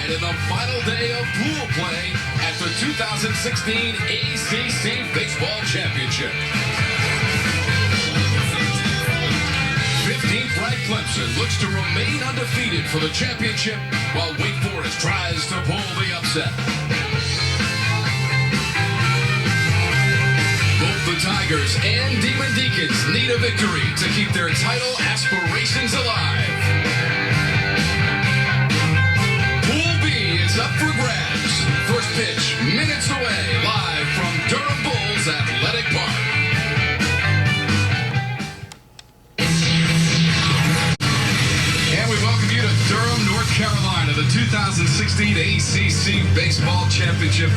tonight in the final day of pool play at the 2016 ACC Baseball Championship. 15th ranked Clemson looks to remain undefeated for the championship, while Wake Forest tries to pull the upset. Both the Tigers and Deacons need a victory to keep their title aspirations alive. Pool B is up for grabs. First pitch, minutes away, live from Durham Bulls Athletic Park. And we welcome you to Durham, North Carolina, the 2016 ACC Baseball Championship.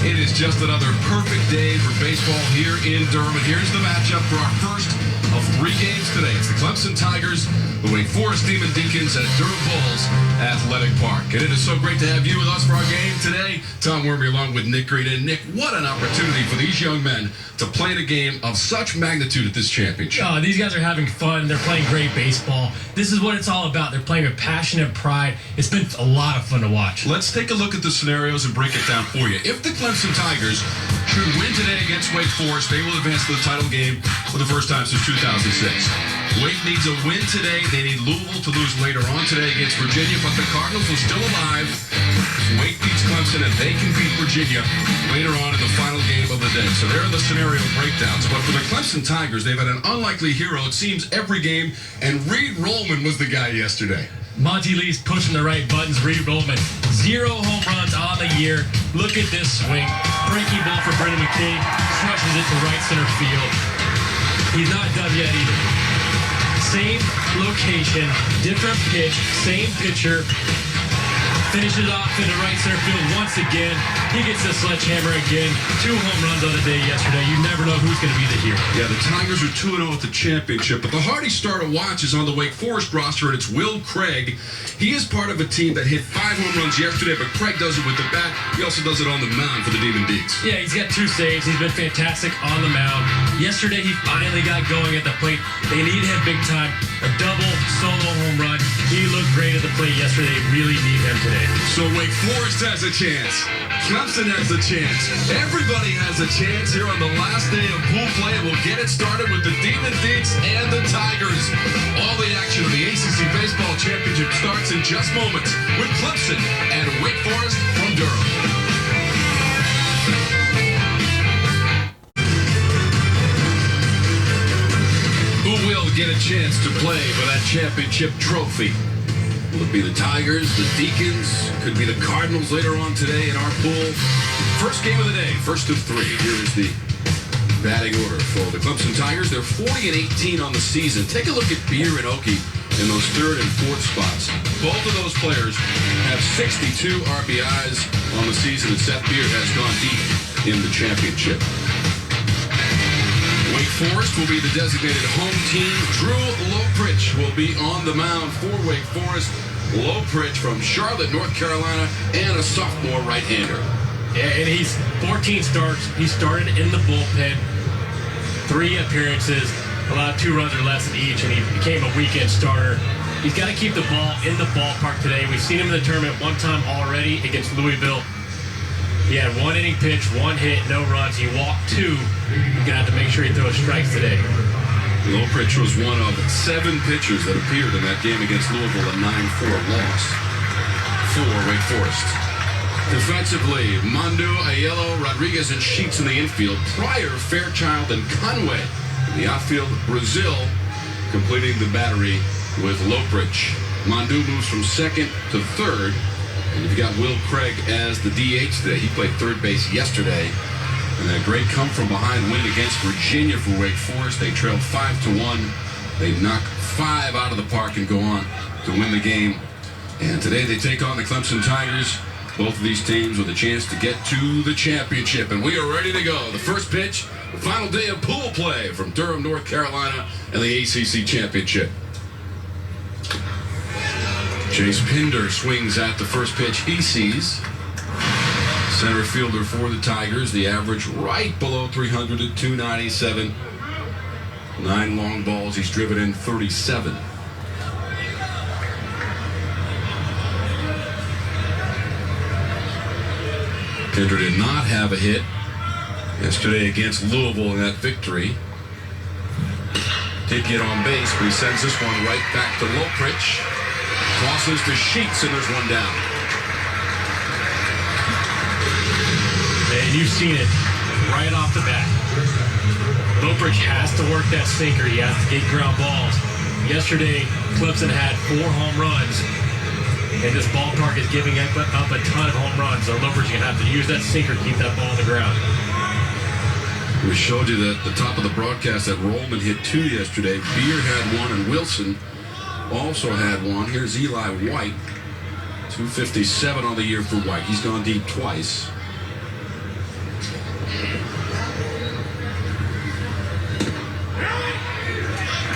It is just another perfect day for baseball here in Durham. And here's the matchup for our first of 3 games today. It's the Clemson Tigers, the Wake Forest Deacons at Durham Bulls Athletic Park. And it is so great to have you with us for our game today. Tom Wormy along with Nick Green. And Nick, what an opportunity for these young men to play in a game of such magnitude at this championship. Oh, these guys are having fun. They're playing great baseball. This is what it's all about. They're playing with passion and pride. It's been a lot of fun to watch. Let's take a look at the scenarios and break it down for you. If the Clemson Tigers should win today against Wake Forest, they will advance to the title game for the first time since 2006. Wake needs a win today. They need Louisville to lose later on today against Virginia, but the Cardinals are still alive. Wake beats Clemson, and they can beat Virginia later on in the final game of the day. So there are the scenario breakdowns. But for the Clemson Tigers, they've had an unlikely hero, it seems, every game, and Reed Rollman was the guy yesterday. Monty Lee's pushing the right buttons. Reed Rollman, 0 home runs on the year. Look at this swing. Breaking ball for Brendan McKay. Crushes it to right center field. He's not done yet either. Same location, different pitch, same pitcher. Finishes off into right center field once again. He gets the sledgehammer again. 2 home runs on the day yesterday. You never know who's going to be the hero. Yeah, the Tigers are 2-0 at the championship, but the hardest star to watch is on the Wake Forest roster, and it's Will Craig. He is part of a team that hit 5 home runs yesterday, but Craig does it with the bat. He also does it on the mound for the Demon Deeks. Yeah, he's got 2 saves. He's been fantastic on the mound. Yesterday, he finally got going at the plate. They need him big time. A double solo home run. He looked great at the plate yesterday. They really need him today. So Wake Forest has a chance. Clemson has a chance. Everybody has a chance here on the last day of pool play, and we'll get it started with the Demon Deeks and the Tigers. All the action of the ACC Baseball Championship starts in just moments with Clemson and Wake Forest from Durham. Who will get a chance to play for that championship trophy? Will it be the Tigers, the Deacons? Could be the Cardinals later on today in our pool. First game of the day, first of 3. Here is the batting order for the Clemson Tigers. They're 40-18 on the season. Take a look at Beer and Oakey in those 3rd and 4th spots. Both of those players have 62 RBIs on the season, and Seth Beer has gone deep in the championship. Wake Forest will be the designated home team. Drew Loepprich will be on the mound for Wake Forest. Loepprich from Charlotte, North Carolina, and a sophomore right-hander. Yeah, and he's 14 starts. He started in the bullpen, 3 appearances, allowed 2 runs or less in each, and he became a weekend starter. He's got to keep the ball in the ballpark today. We've seen him in the tournament one time already against Louisville. He had 1 inning pitch, 1 hit, no runs. He walked 2. You're going to have to make sure he throws strikes today. Loepprich was one of 7 pitchers that appeared in that game against Louisville, a 9-4 loss for Wake Forest. Defensively, Mondo, Aiello, Rodriguez, and Sheets in the infield. Pryor, Fairchild, and Conway in the outfield. Brazil completing the battery with Loepprich. Mondo moves from 2nd to 3rd. And you've got Will Craig as the DH today. He played 3rd base yesterday. And a great come-from-behind win against Virginia for Wake Forest. They trailed 5-1. They knock 5 out of the park and go on to win the game. And today they take on the Clemson Tigers. Both of these teams with a chance to get to the championship. And we are ready to go. The first pitch, the final day of pool play from Durham, North Carolina, and the ACC Championship. Chase Pinder swings at the first pitch he sees. Center fielder for the Tigers. The average right below 300 at 297. 9 long balls. He's driven in 37. Kendra did not have a hit yesterday against Louisville in that victory. Did get on base, but he sends this one right back to Loepprich. Tosses to Sheets, and there's one down. And you've seen it right off the bat. Loepprich has to work that sinker. He has to get ground balls. Yesterday, Clemson had 4 home runs, and this ballpark is giving up a ton of home runs. So Loepprich is going to have to use that sinker to keep that ball on the ground. We showed you that at the top of the broadcast that Rollman hit 2 yesterday. Beer had 1, and Wilson also had 1. Here's Eli White. 257 on the year for White. He's gone deep twice.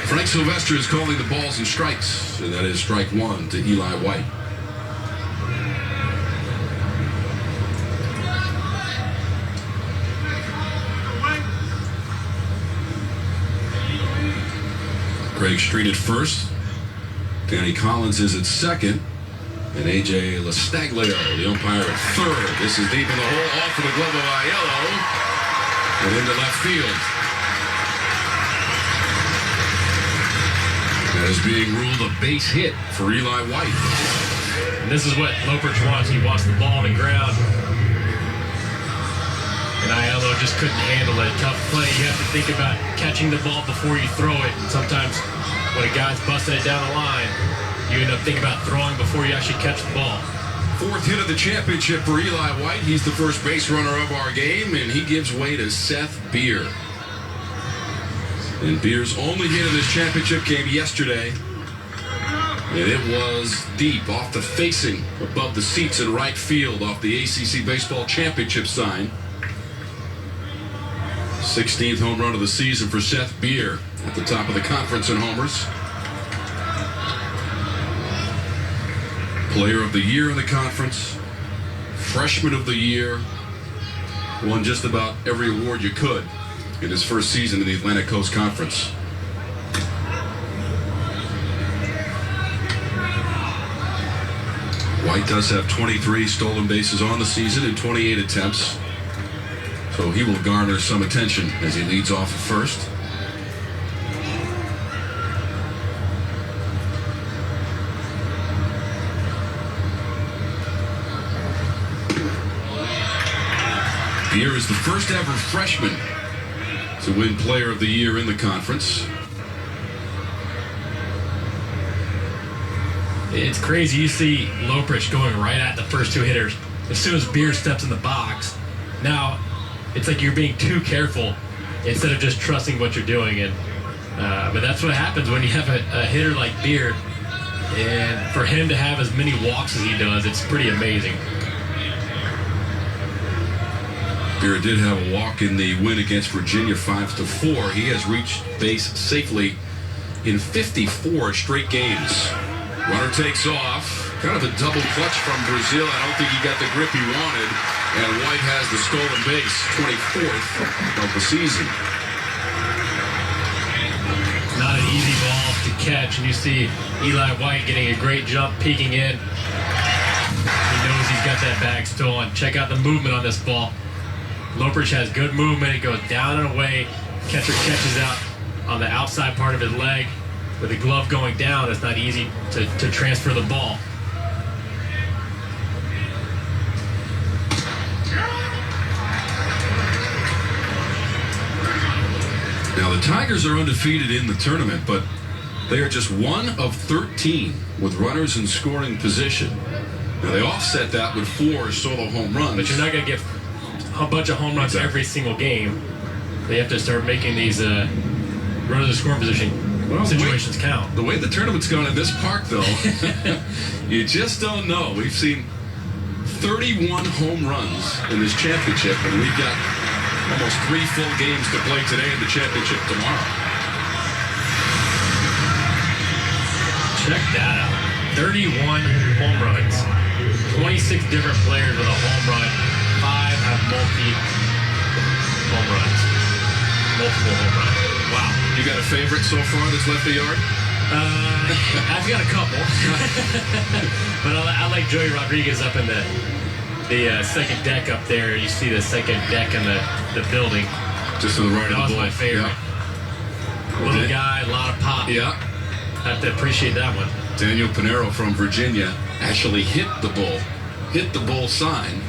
Frank Sylvester is calling the balls and strikes, and that is strike 1 to Eli White. Craig Street at first. Danny Collins is at second. And A.J. Lastaglio, the umpire, at third. This is deep in the hole, off of the glove of Aiello, and into left field. That is being ruled a base hit for Eli White. And this is what Loepprich wants. He wants the ball on the ground. And Aiello just couldn't handle it. Tough play. You have to think about catching the ball before you throw it. And sometimes when a guy's busting it down the line, you end up thinking about throwing before you actually catch the ball. 4th hit of the championship for Eli White. He's the first base runner of our game, and he gives way to Seth Beer. And Beer's only hit in this championship game yesterday. And it was deep off the facing above the seats in right field off the ACC Baseball Championship sign. 16th home run of the season for Seth Beer at the top of the conference in homers. Player of the year in the conference. Freshman of the year. Won just about every award you could in his first season in the Atlantic Coast Conference. White does have 23 stolen bases on the season in 28 attempts. So he will garner some attention as he leads off at first. Beer is the first ever freshman to win Player of the Year in the conference. It's crazy. You see Loepprich going right at the first 2 hitters. As soon as Beer steps in the box, now it's like you're being too careful instead of just trusting what you're doing. And but that's what happens when you have a hitter like Beer. And for him to have as many walks as he does, it's pretty amazing. Beer did have a walk in the win against Virginia 5-4. He has reached base safely in 54 straight games. Runner takes off. Kind of a double clutch from Brazil. I don't think he got the grip he wanted. And White has the stolen base, 24th of the season. Not an easy ball to catch. And you see Eli White getting a great jump, peeking in. He knows he's got that bag stolen. Check out the movement on this ball. Loepprich has good movement. It goes down and away. Catcher catches out on the outside part of his leg. With the glove going down, it's not easy to transfer the ball. Now, the Tigers are undefeated in the tournament, but they are just 1 of 13 with runners in scoring position. Now, they offset that with 4 solo home runs. But you're not going to get a bunch of home runs every single game. They have to start making these runners in scoring position situations count. The way the tournament's gone in this park, though, you just don't know. We've seen 31 home runs in this championship, and we've got almost 3 full games to play today and the championship tomorrow. Check that out. 31 home runs. 26 different players with a home run. 5 have multiple home runs. Wow. You got a favorite so far that's left the yard? I've got a couple. But I like Joey Rodriguez up in the second deck up there. You see the second deck in the building. Just to the right of the ball. That was my favorite. Yeah. Little guy, a lot of pop. Yeah. Have to appreciate that one. Daniel Pinero from Virginia actually hit the bull sign.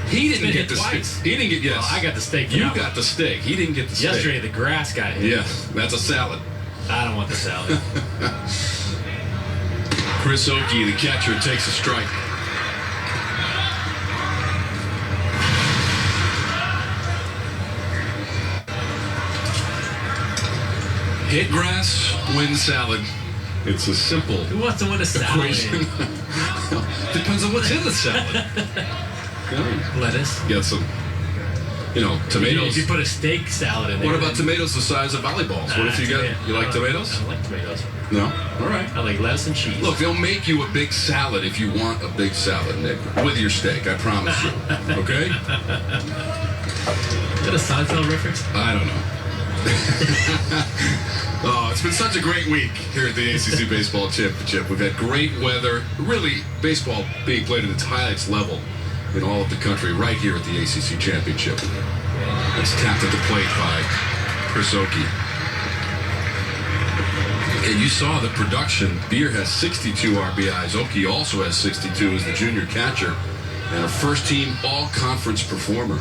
He didn't get the steak. He didn't get, yes. Well, I got the steak. You got the steak. He didn't get the steak. Yesterday, the grass got hit. Yeah, that's a salad. I don't want the salad. Chris Oakey, the catcher, takes a strike. Hit grass, win salad. It's a simple Who wants to win a salad? equation. Depends on what's in the salad. Lettuce. Get some, tomatoes. If you put a steak salad in there. What about tomatoes the size of volleyballs? What if you like tomatoes? I don't like tomatoes. No? All right. I like lettuce and cheese. Look, they'll make you a big salad if you want a big salad, Nick, with your steak, I promise you. Okay? Is that a Seinfeld reference? I don't know. Oh, it's been such a great week here at the ACC Baseball Championship. We've had great weather. Really, baseball being played at its highest level in all of the country right here at the ACC Championship. It's tapped at the plate by Chris Oakey. And you saw the production. Beer has 62 RBIs. Oakey also has 62 as the junior catcher and a first-team all-conference performer.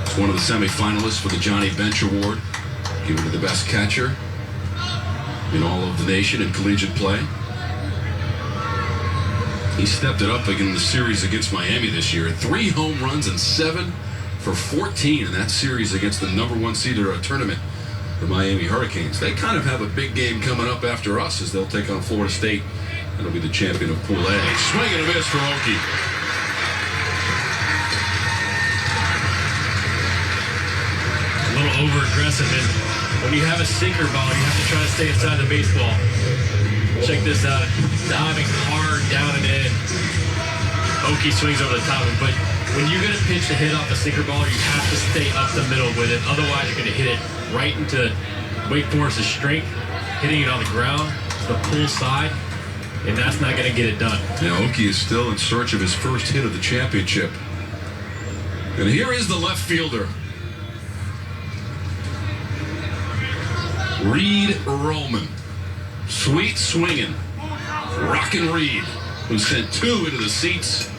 He's one of the semifinalists for the Johnny Bench Award, given to the best catcher in all of the nation in collegiate play. He stepped it up in the series against Miami this year. 3 home runs and 7 for 14 in that series against the #1 seed in our tournament, the Miami Hurricanes. They kind of have a big game coming up after us as they'll take on Florida State. That'll be the champion of Pool A. Swing and a miss for Oakey. A little over-aggressive. And when you have a sinker ball, you have to try to stay inside the baseball. Check this out. Diving hard down and in. Oakey swings over the top of it. But when you're going to pitch the hit off a sinker ball, you have to stay up the middle with it. Otherwise, you're going to hit it right into Wake Forest's strength, hitting it on the ground to the pull side, and that's not going to get it done. Now, Oakey is still in search of his first hit of the championship. And here is the left fielder, Reed Roman. Sweet swinging, Rockin' Reed, who sent 2 into the seats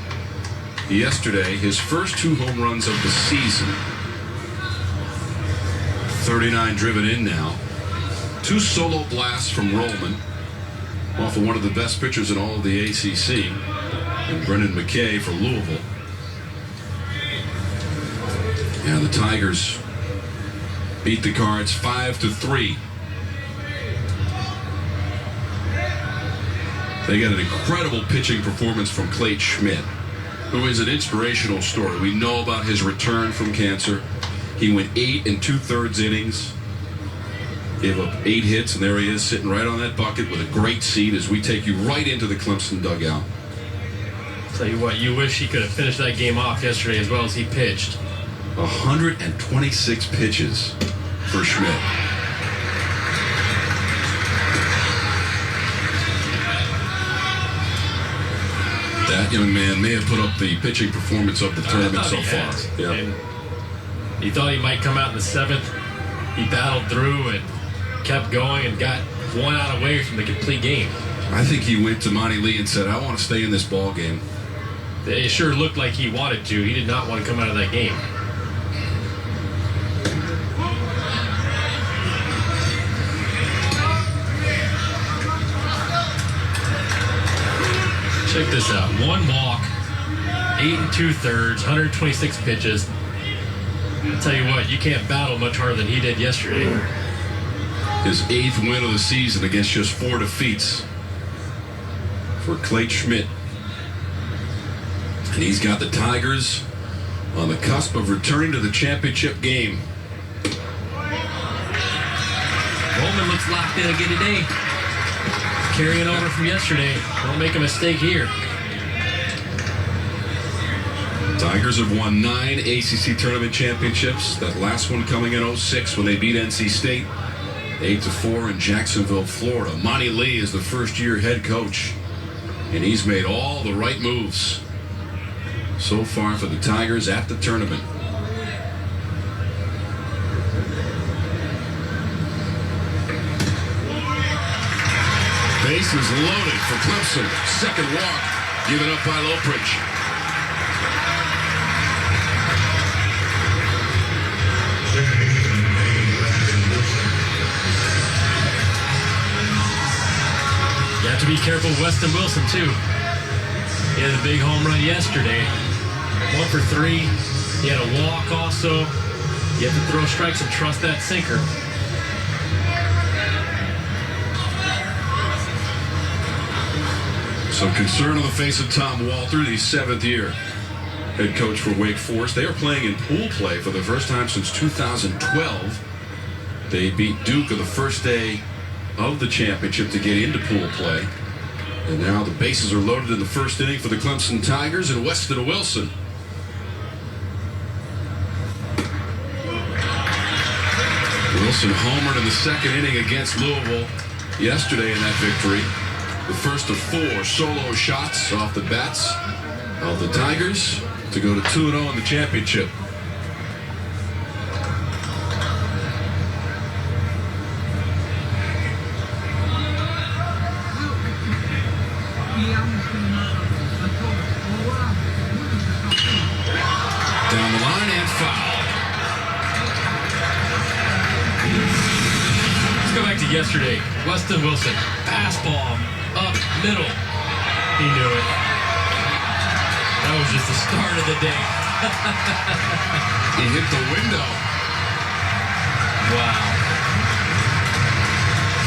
yesterday. His first 2 home runs of the season. 39 driven in now. 2 solo blasts from Roman, off of one of the best pitchers in all of the ACC, and Brendan McKay for Louisville. And the Tigers beat the Cards 5-3. They got an incredible pitching performance from Clayton Schmidt, who is an inspirational story. We know about his return from cancer. He went 8 2/3 innings, gave up 8 hits, and there he is sitting right on that bucket with a great seat as we take you right into the Clemson dugout. Tell you what, you wish he could have finished that game off yesterday as well as he pitched. 126 pitches for Schmidt. That young man may have put up the pitching performance of the tournament so far. Yeah. And he thought he might come out in the 7th. He battled through and kept going and got 1 out away from the complete game. I think he went to Monty Lee and said, I want to stay in this ball game. It sure looked like he wanted to. He did not want to come out of that game. Check this out. 1 walk, 8 2/3, 126 pitches. I'll tell you what, you can't battle much harder than he did yesterday. His 8th win of the season against just 4 defeats for Clayton Schmidt. And he's got the Tigers on the cusp of returning to the championship game. Roman looks locked in again today. Carrying over from yesterday. Don't make a mistake here. Tigers have won 9 ACC Tournament championships. That last one coming in 06 when they beat NC State 8-4 in Jacksonville, Florida. Monty Lee is the first-year head coach, and he's made all the right moves. so far for the Tigers at the tournament. Bases loaded for Clemson. Second walk given up by Loepprich. You have to be careful with Weston Wilson, too. He had a big home run yesterday. 1 for 3. He had a walk also. You have to throw strikes and trust that sinker. Some concern on the face of Tom Walter, the 7th year head coach for Wake Forest. They are playing in pool play for the first time since 2012. They beat Duke on the first day of the championship to get into pool play. And now the bases are loaded in the first inning for the Clemson Tigers and Weston Wilson. Wilson homered in the second inning against Louisville yesterday in that victory. The first of 4 solo shots off the bats of the Tigers to go to 2-0 in the championship. Down the line and foul. Let's go back to yesterday. Weston Wilson, fastball up middle. He knew it. That was just the start of the day. He hit the window. Wow.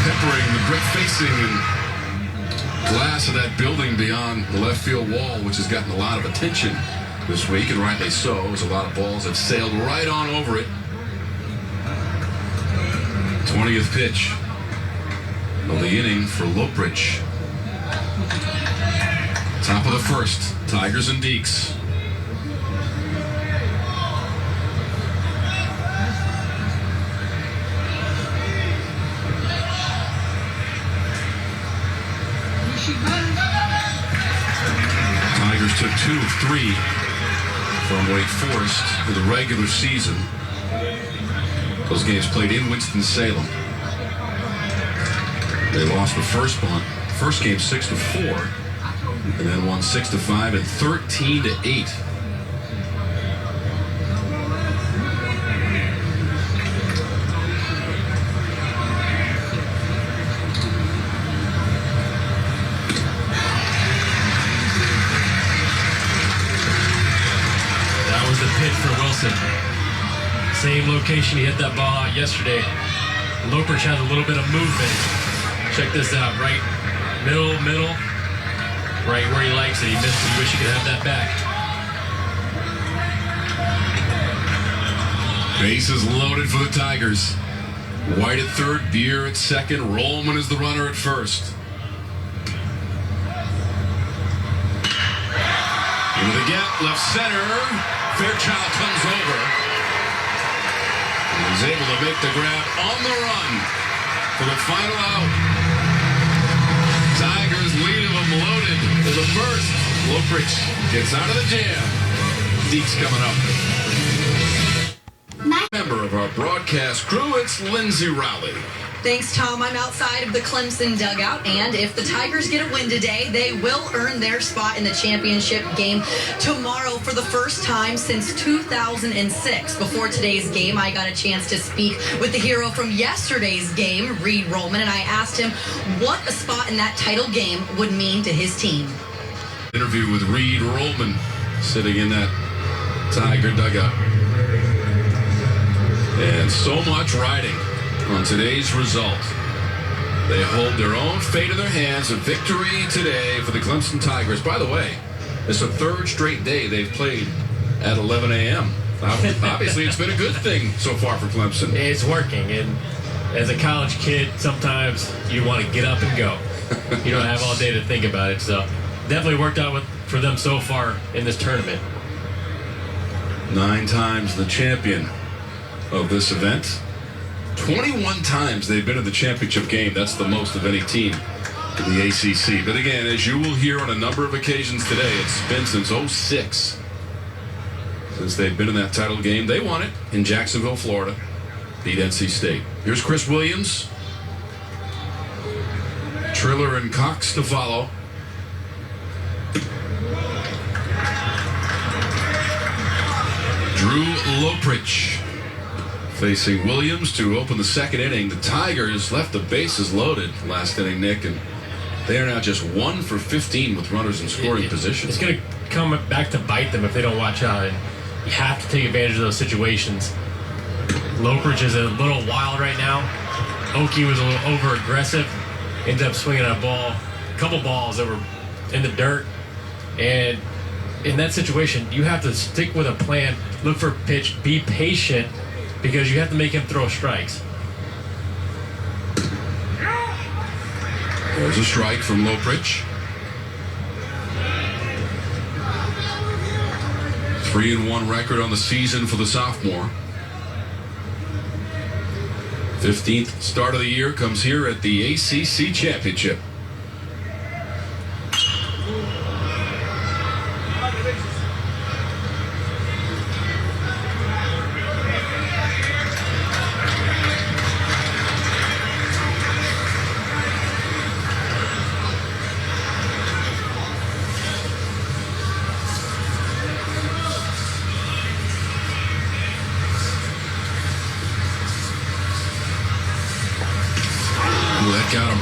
Peppering the brick facing and glass of that building beyond the left field wall, which has gotten a lot of attention this week, and rightly so, as a lot of balls have sailed right on over it. 20th pitch of the inning for Loepprich. Top of the first, Tigers and Deeks. Tigers took 2 of 3 from Wake Forest for the regular season. Those games played in Winston-Salem. They lost the first game 6-4, and then won 6-5 and 13-8. That was the pitch for Wilson. Same location he hit that ball out yesterday. Loepprich has a little bit of movement. Check this out, right middle, right where he likes it. He missed it. You wish you could have that back. Bases loaded for the Tigers. White at third, Beer at second, Rollman is the runner at first. Into the gap, left center. Fairchild comes over. And he's able to make the grab on the run for the final out. Tigers lead them loaded to the first. Loepprich gets out of the jam. Deeks coming up. Member of our broadcast crew, it's Lindsay Rowley. Thanks, Tom. I'm outside of the Clemson dugout, and if the Tigers get a win today, they will earn their spot in the championship game tomorrow for the first time since 2006. Before today's game, I got a chance to speak with the hero from yesterday's game, Reed Rollman, and I asked him what a spot in that title game would mean to his team. Interview with Reed Rollman, sitting in that Tiger dugout. And so much riding on today's result. They hold their own fate in their hands. A victory today for the Clemson Tigers. By the way, it's the third straight day they've played at 11 a.m. Obviously, it's been a good thing so far for Clemson. It's working, and as a college kid, sometimes you want to get up and go. You don't have all day to think about it, so definitely worked out for them so far in this tournament. 9 times the champion of this event. 21 times they've been in the championship game. That's the most of any team in the ACC. But again, as you will hear on a number of occasions today, it's been since 06 since they've been in that title game. They won it in Jacksonville, Florida. Beat NC State. Here's Chris Williams. Triller and Cox to follow. Drew Loepprich facing Williams to open the second inning. The Tigers left the bases loaded last inning, Nick, and they are now just 1 for 15 with runners in scoring position. It's going to come back to bite them if they don't watch out, and you have to take advantage of those situations. Loepprich is a little wild right now. Oki was a little over-aggressive, ended up swinging a couple balls that were in the dirt, and in that situation, you have to stick with a plan, look for a pitch, be patient, because you have to make him throw strikes. There's a strike from Loepprich. 3-1 record on the season for the sophomore. 15th start of the year comes here at the ACC Championship. That got him.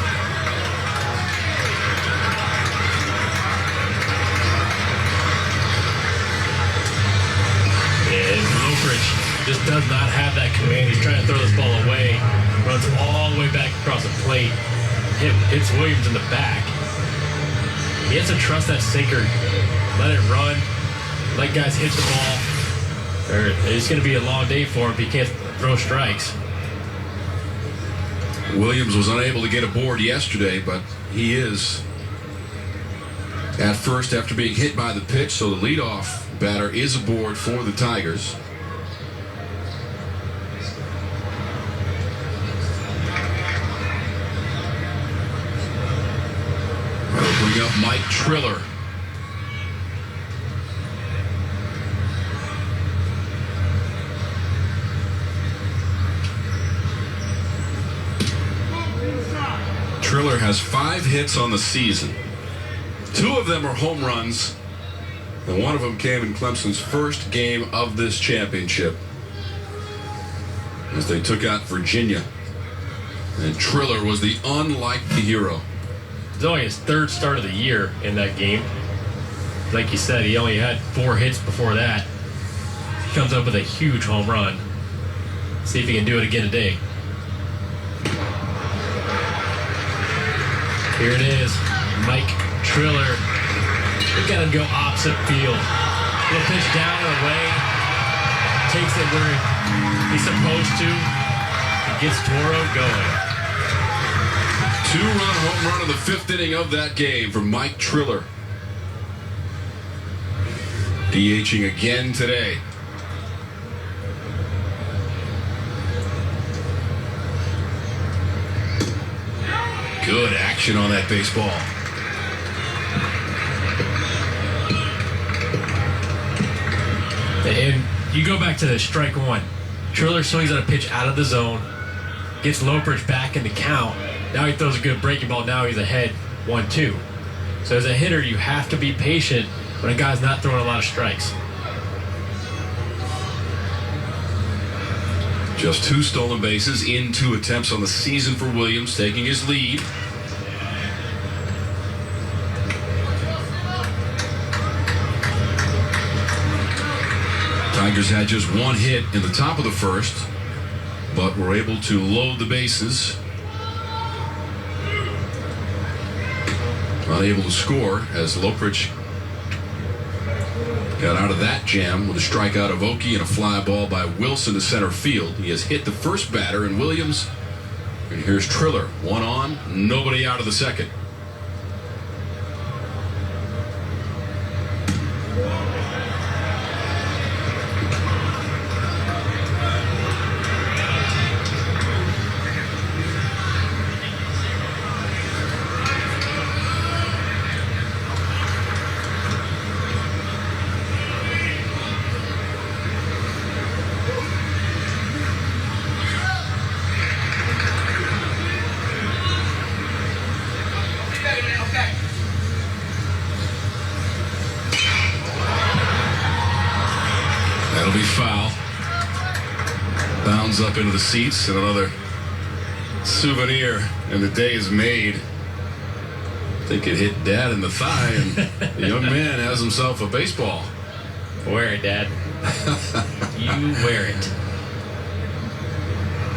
And Loepprich just does not have that command. He's trying to throw this ball away. Runs all the way back across the plate. Hits Williams in the back. He has to trust that sinker. Let it run. Let guys hit the ball. Or it's going to be a long day for him if he can't throw strikes. Williams was unable to get aboard yesterday, but he is at first after being hit by the pitch, so the leadoff batter is aboard for the Tigers. That'll bring up Mike Triller. Triller has 5 hits on the season. 2 of them are home runs, and 1 of them came in Clemson's first game of this championship as they took out Virginia. And Triller was the unlikely hero. It's only his 3rd start of the year in that game. Like you said, he only had 4 hits before that. He comes up with a huge home run. See if he can do it again today. Here it is, Mike Triller. Look at him go opposite field. Little pitch down and away. Takes it where he's supposed to. He gets Toro going. 2-run home run in the 5th inning of that game from Mike Triller. DHing again today. Good action on that baseball. And you go back to the strike one. Triller swings at a pitch out of the zone, gets Loepprich back in the count. Now he throws a good breaking ball. Now he's ahead 1-2. So as a hitter, you have to be patient when a guy's not throwing a lot of strikes. Just 2 stolen bases in 2 attempts on the season for Williams, taking his lead. Tigers had just 1 hit in the top of the 1st, but were able to load the bases. Unable to score as Loepprich got out of that jam with a strikeout of Oki and a fly ball by Wilson to center field. He has hit the first batter, and Williams, and here's Triller. 1 on, nobody out of the second. That'll be foul. Bounds up into the seats, and another souvenir, and the day is made. I think it hit Dad in the thigh, and the young man has himself a baseball. Wear it, Dad. You wear it.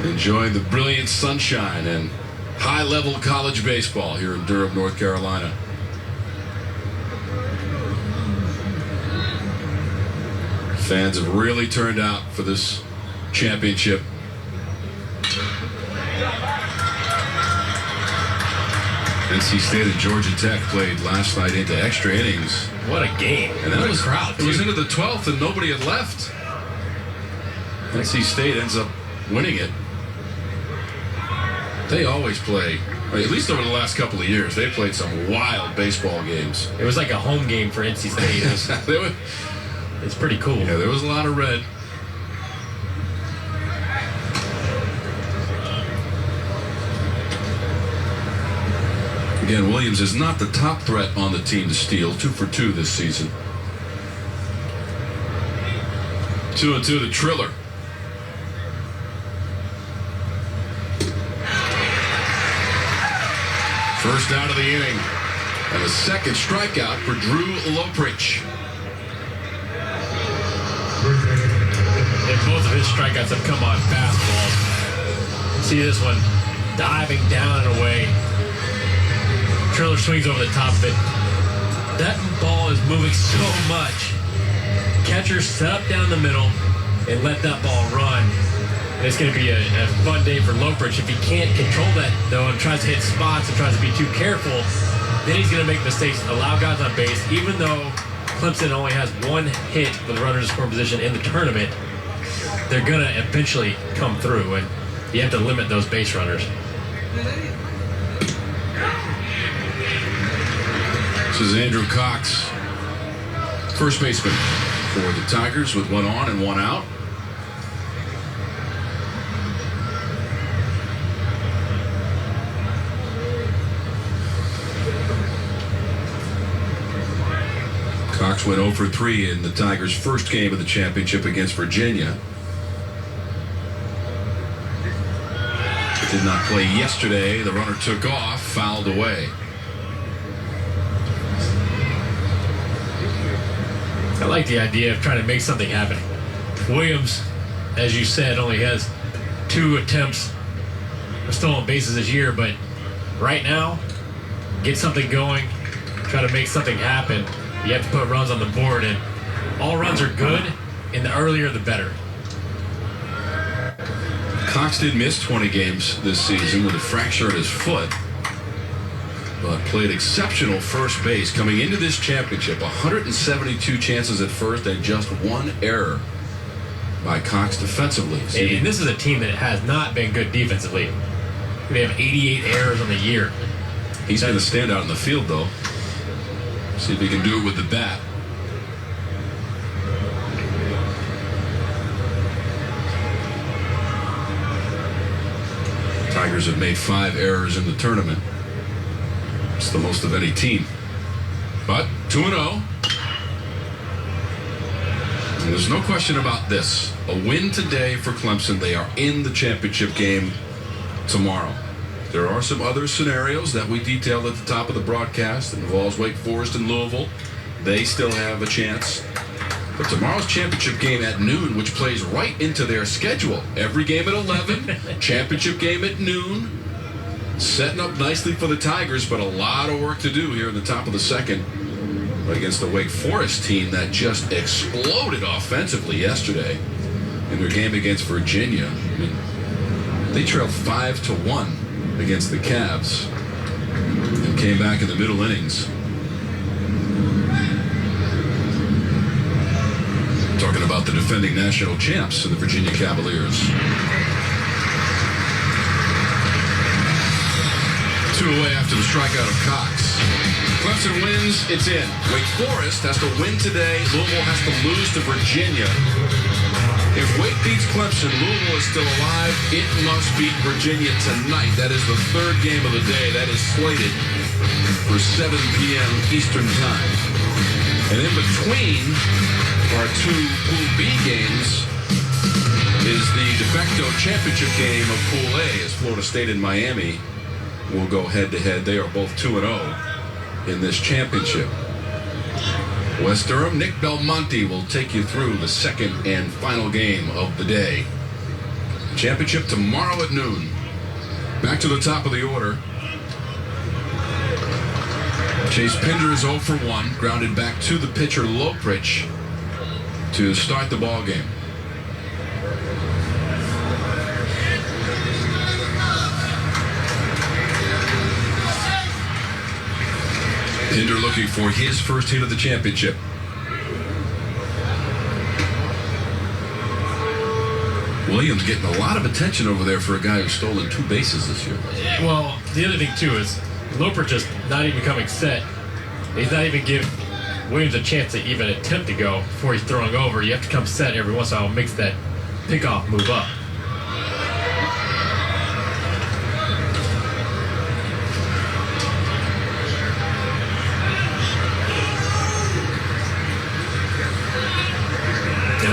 Enjoying the brilliant sunshine and high-level college baseball here in Durham, North Carolina. Fans have really turned out for this championship. NC State and Georgia Tech played last night into extra innings. What a game. And that was crowd. It was into the 12th and nobody had left. NC State ends up winning it. They always play, at least over the last couple of years, they played some wild baseball games. It was like a home game for NC State. It's pretty cool. Yeah, there was a lot of red. Again, Williams is not the top threat on the team to steal. 2 for 2 this season. 2-2 to Triller. First out of the inning. And the second strikeout for Drew Loepprich. And both of his strikeouts have come on fastballs. See this one diving down and away. Triller swings over the top of it. That ball is moving so much. Catcher set up down the middle and let that ball run. And it's going to be a fun day for Loepprich. If he can't control that, though, and tries to hit spots and tries to be too careful, then he's going to make mistakes, allow guys on base. Even though Clemson only has 1 hit with runners in scoring position in the tournament, they're going to eventually come through, and you have to limit those base runners. This is Andrew Cox, first baseman for the Tigers, with 1 on and 1 out. Cox went 0 for 3 in the Tigers' first game of the championship against Virginia. Did not play yesterday. The runner took off, fouled away. I like the idea of trying to make something happen. Williams, as you said, only has 2 attempts of stolen bases this year, but right now, get something going, try to make something happen. You have to put runs on the board, and all runs are good, and the earlier the better. Cox did miss 20 games this season with a fracture in his foot, but played exceptional first base coming into this championship. 172 chances at first and just 1 error by Cox defensively. And this is a team that has not been good defensively. They have 88 errors on the year. He's been a standout in the field, though. See if he can do it with the bat. Tigers have made 5 errors in the tournament. It's the most of any team. But 2-0. And there's no question about this. A win today for Clemson. They are in the championship game tomorrow. There are some other scenarios that we detailed at the top of the broadcast. It involves Wake Forest and Louisville. They still have a chance. But tomorrow's championship game at noon, which plays right into their schedule. Every game at 11, championship game at noon. Setting up nicely for the Tigers, but a lot of work to do here in the top of the second against the Wake Forest team that just exploded offensively yesterday in their game against Virginia. I mean, they trailed 5-1 against the Cavs and came back in the middle innings. Talking about the defending national champs of the Virginia Cavaliers. 2 away after the strikeout of Cox. Clemson wins, it's in. Wake Forest has to win today. Louisville has to lose to Virginia. If Wake beats Clemson, Louisville is still alive. It must beat Virginia tonight. That is the 3rd game of the day. That is slated for 7 p.m. Eastern Time. And in between our two Pool B games is the de facto championship game of Pool A, as Florida State and Miami will go head-to-head. They are both 2-0 in this championship. West Durham, Nick Belmonte will take you through the second and final game of the day. Championship tomorrow at noon. Back to the top of the order. Chase Pinder is 0 for 1, grounded back to the pitcher Loepprich to start the ball game. Pinder looking for his first hit of the championship. Williams getting a lot of attention over there for a guy who's stolen 2 bases this year. Yeah, well, the other thing, too, is Loepprich just not even coming set. He's not even giving Williams a chance to even attempt to go before he's throwing over. You have to come set every once in a while, makes that pickoff move up.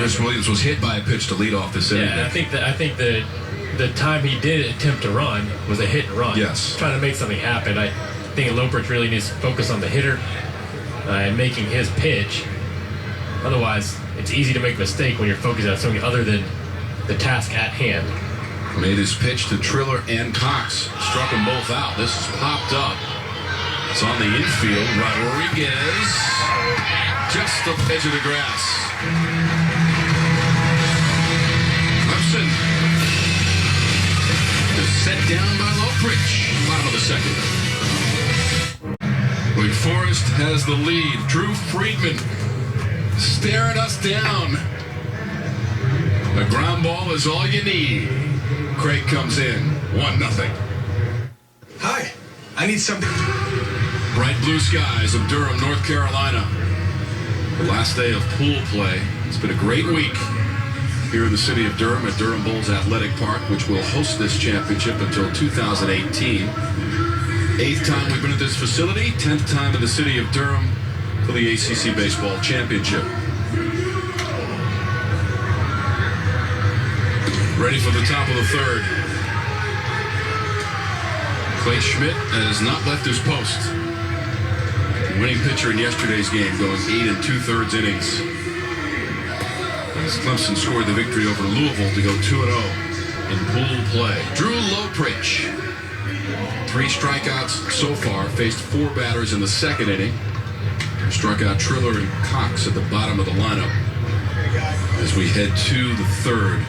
Chris Williams was hit by a pitch to lead off this inning. Yeah, I think the time he did attempt to run was a hit and run. Yes. Trying to make something happen. I think Loepprich really needs to focus on the hitter and making his pitch. Otherwise, it's easy to make a mistake when you're focusing on something other than the task at hand. Made his pitch to Triller and Cox. Struck them both out. This is popped up. It's on the infield. Rodriguez just the edge of the grass. Clemson is set down by Loepprich. Bottom of the second. Wake Forest has the lead. Drew Friedman staring us down. A ground ball is all you need. Craig comes in. 1-0. Hi, I need something. Bright blue skies of Durham, North Carolina. The last day of pool play. It's been a great week here in the city of Durham at Durham Bulls Athletic Park, which will host this championship until 2018. 8th time we've been at this facility, 10th time in the city of Durham for the ACC Baseball Championship. Ready for the top of the third. Clay Schmidt has not left his post. Winning pitcher in yesterday's game, going 8 2/3 innings. As Clemson scored the victory over Louisville to go 2-0 in pool play. Drew Loepprich, 3 strikeouts so far, faced 4 batters in the second inning. Struck out Triller and Cox at the bottom of the lineup as we head to the third.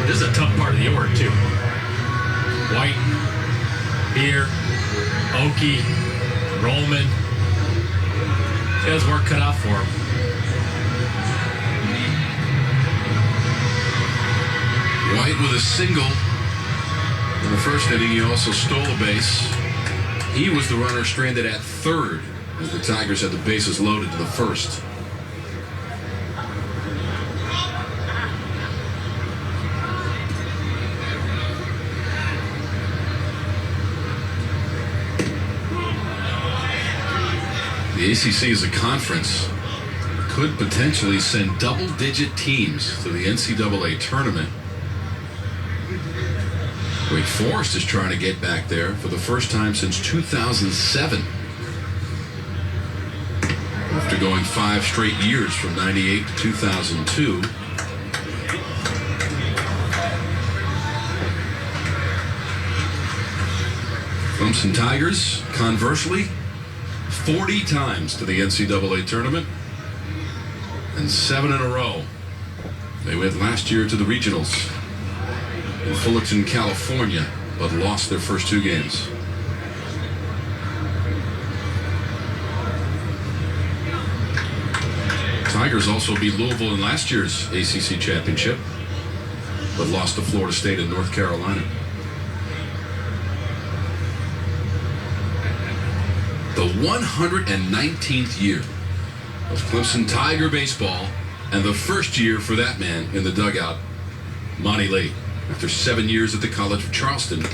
This is a tough part of the order, too. White, Beer, Oki, Rollman. He has work cut out for him. White with a single in the first inning. He also stole a base. He was the runner stranded at third as the Tigers had the bases loaded to the first. The ACC as a conference could potentially send double-digit teams to the NCAA tournament. Wake Forest is trying to get back there for the first time since 2007. After going 5 straight years from 98 to 2002. Clemson Tigers, conversely, 40 times to the NCAA tournament and 7 in a row. They went last year to the regionals in Fullerton, California, but lost their first 2 games. Tigers also beat Louisville in last year's ACC championship, but lost to Florida State and North Carolina. The 119th year of Clemson Tiger baseball, and the first year for that man in the dugout, Monty Lee, after 7 years at the College of Charleston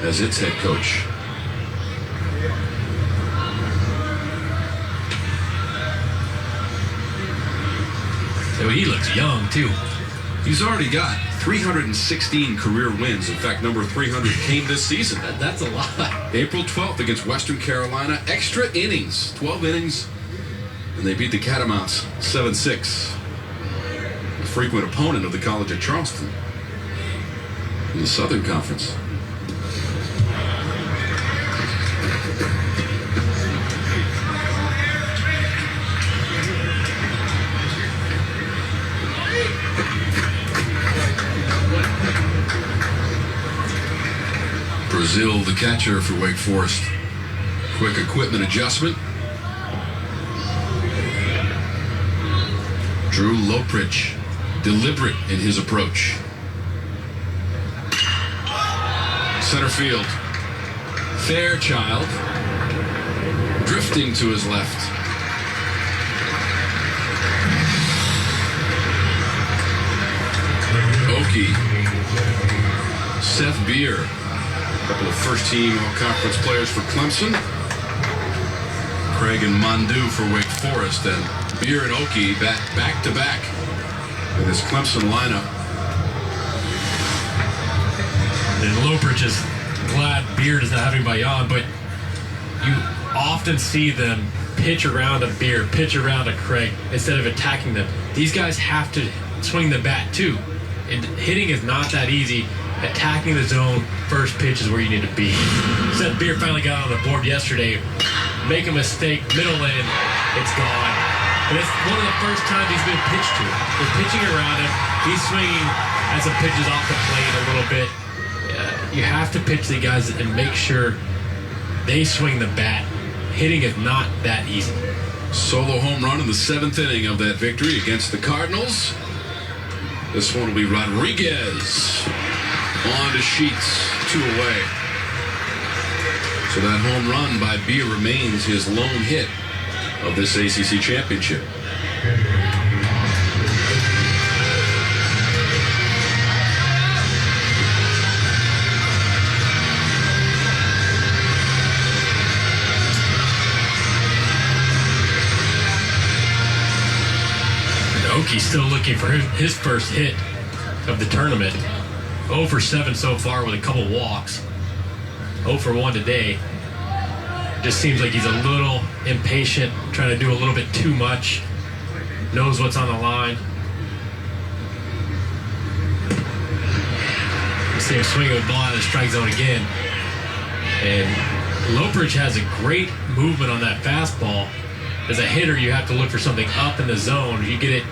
as its head coach. So he looks young, too. He's already got 316 career wins. In fact, number 300 came this season. That's a lot. April 12th against Western Carolina. Extra innings, 12 innings. And they beat the Catamounts 7-6. A frequent opponent of the College at Charleston in the Southern Conference. Brazil, the catcher for Wake Forest. Quick equipment adjustment. Drew Loepprich, deliberate in his approach. Center field. Fairchild, drifting to his left. Oki. Seth Beer. A couple of first-team all-conference players for Clemson. Craig and Mondu for Wake Forest, and Beer and Oki back-to-back in this Clemson lineup. And Loepprich is glad Beer does not have anybody on, but you often see them pitch around a Beer, pitch around a Craig, instead of attacking them. These guys have to swing the bat, too. And hitting is not that easy. Attacking the zone, first pitch is where you need to be. Seth Beer finally got on the board yesterday. Make a mistake, middle in, it's gone. And it's one of the first times he's been pitched to. They're pitching around him. He's swinging as some pitches off the plate a little bit. You have to pitch the guys and make sure they swing the bat. Hitting is not that easy. Solo home run in the 7th inning of that victory against the Cardinals. This one will be Rodriguez. On to Sheets, 2 away. So that home run by Beer remains his lone hit of this ACC championship. And Oki's still looking for his first hit of the tournament. 0 for 7 so far with a couple walks. 0 for 1 today. Just seems like he's a little impatient, trying to do a little bit too much. Knows what's on the line. You see him swing a ball out of the strike zone again. And Loepprich has a great movement on that fastball. As a hitter, you have to look for something up in the zone. If you get it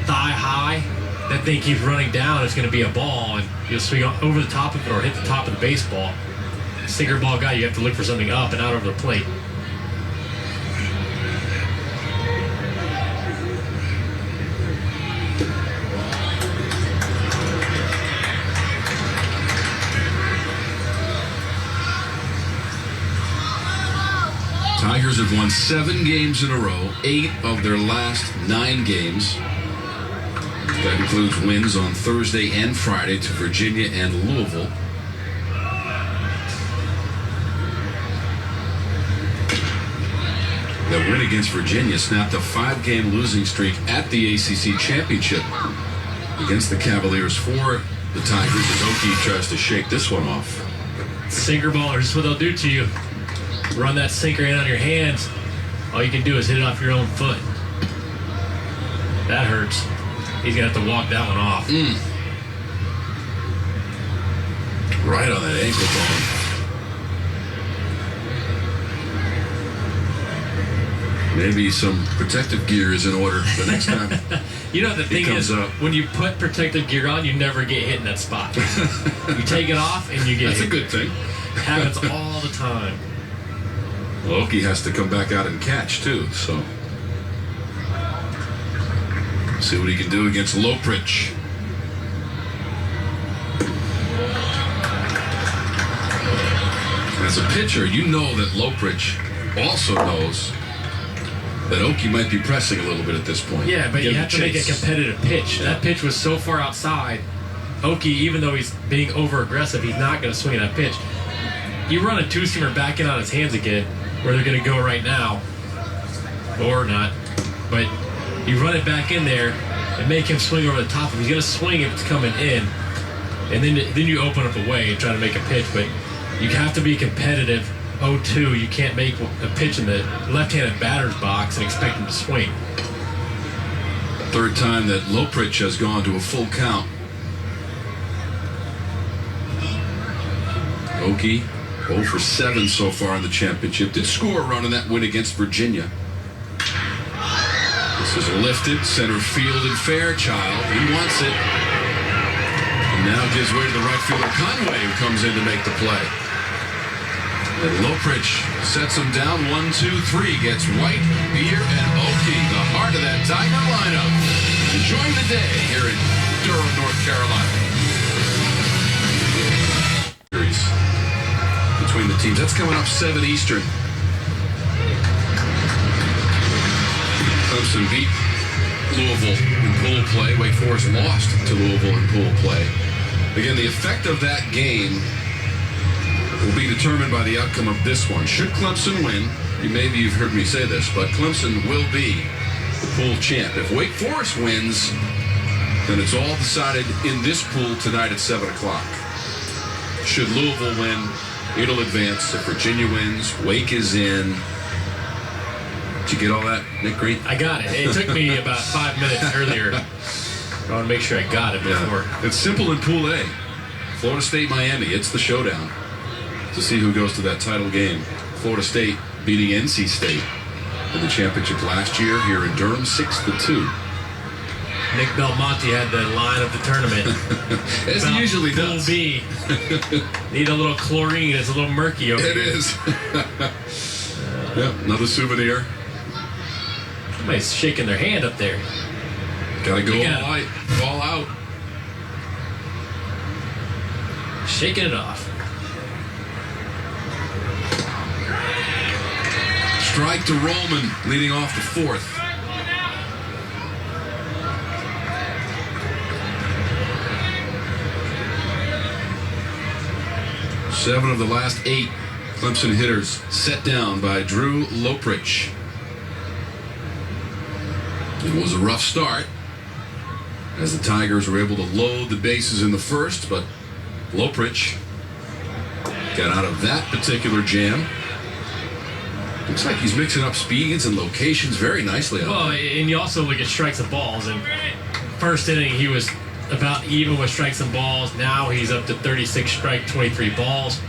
thigh high, that thing keeps running down, it's going to be a ball, and you'll swing over the top of it or hit the top of the baseball. Sinker ball guy, you have to look for something up and out over the plate. Tigers have won 7 games in a row, 8 of their last 9 games. That includes wins on Thursday and Friday to Virginia and Louisville. That win against Virginia snapped a 5-game losing streak at the ACC Championship against the Cavaliers for the Tigers as Oki tries to shake this one off. Sinker ball, this is what they'll do to you. Run that sinker in on your hands. All you can do is hit it off your own foot. That hurts. He's going to have to walk that one off. Right on that ankle bone. Maybe some protective gear is in order the next time. You know, the thing is, when you put protective gear on, you never get hit in that spot. You take it off and you get That's hit. a good thing. It happens all the time. Oki has to come back out and catch, too, so. See what he can do against Loepprich. As a pitcher, you know that Loepprich also knows that Oki might be pressing a little bit at this point. Yeah, but you have to make a competitive pitch. That pitch was so far outside. Oki, even though he's being over-aggressive, he's not going to swing at that pitch. You run a two-seamer back in on his hands again, where they're going to go right now, or not. But You run it back in there and make him swing over the top. He's going to swing if it's coming in. And then you open up away and try to make a pitch. But you have to be competitive. 0-2, you can't make a pitch in the left-handed batter's box and expect him to swing. Third time that Loepprich has gone to a full count. Okie, 0 for 7 so far in the championship. Did score a run in that win against Virginia. This is lifted, center field, and Fairchild. He wants it. And now gives way to the right fielder, Conway, who comes in to make the play. And Loepprich sets him down. 1, 2, 3. Gets White, Beer, and Okie, the heart of that Tiger lineup, enjoying the day here in Durham, North Carolina. Between the teams. That's coming up 7 Eastern. Clemson beat Louisville in pool play. Wake Forest lost to Louisville in pool play. Again, the effect of that game will be determined by the outcome of this one. Should Clemson win, maybe you've heard me say this, but Clemson will be the pool champ. If Wake Forest wins, then it's all decided in this pool tonight at 7 o'clock. Should Louisville win, it'll advance. If Virginia wins, Wake is in. Did you get all that, Nick Green? I got it. It took me about 5 minutes earlier. I want to make sure I got it before. Yeah. It's simple in Pool A. Florida State, Miami. It's the showdown to see who goes to that title game. Florida State beating NC State in the championship last year here in Durham, 6-2. Nick Belmonte had the line of the tournament. As he usually does. Pool B. Need a little chlorine. It's a little murky over here. It is. Yep, another souvenir. Somebody's shaking their hand up there. Gotta go all out. Shaking it off. Strike to Roman, leading off the fourth. Seven of the last 8 Clemson hitters set down by Drew Loepprich. It was a rough start as the Tigers were able to load the bases in the first, but Loepprich got out of that particular jam. Looks like he's mixing up speeds and locations very nicely. Well, and you also look at strikes and balls. And first inning, he was about even with strikes and balls. Now he's up to 36 strike, 23 balls.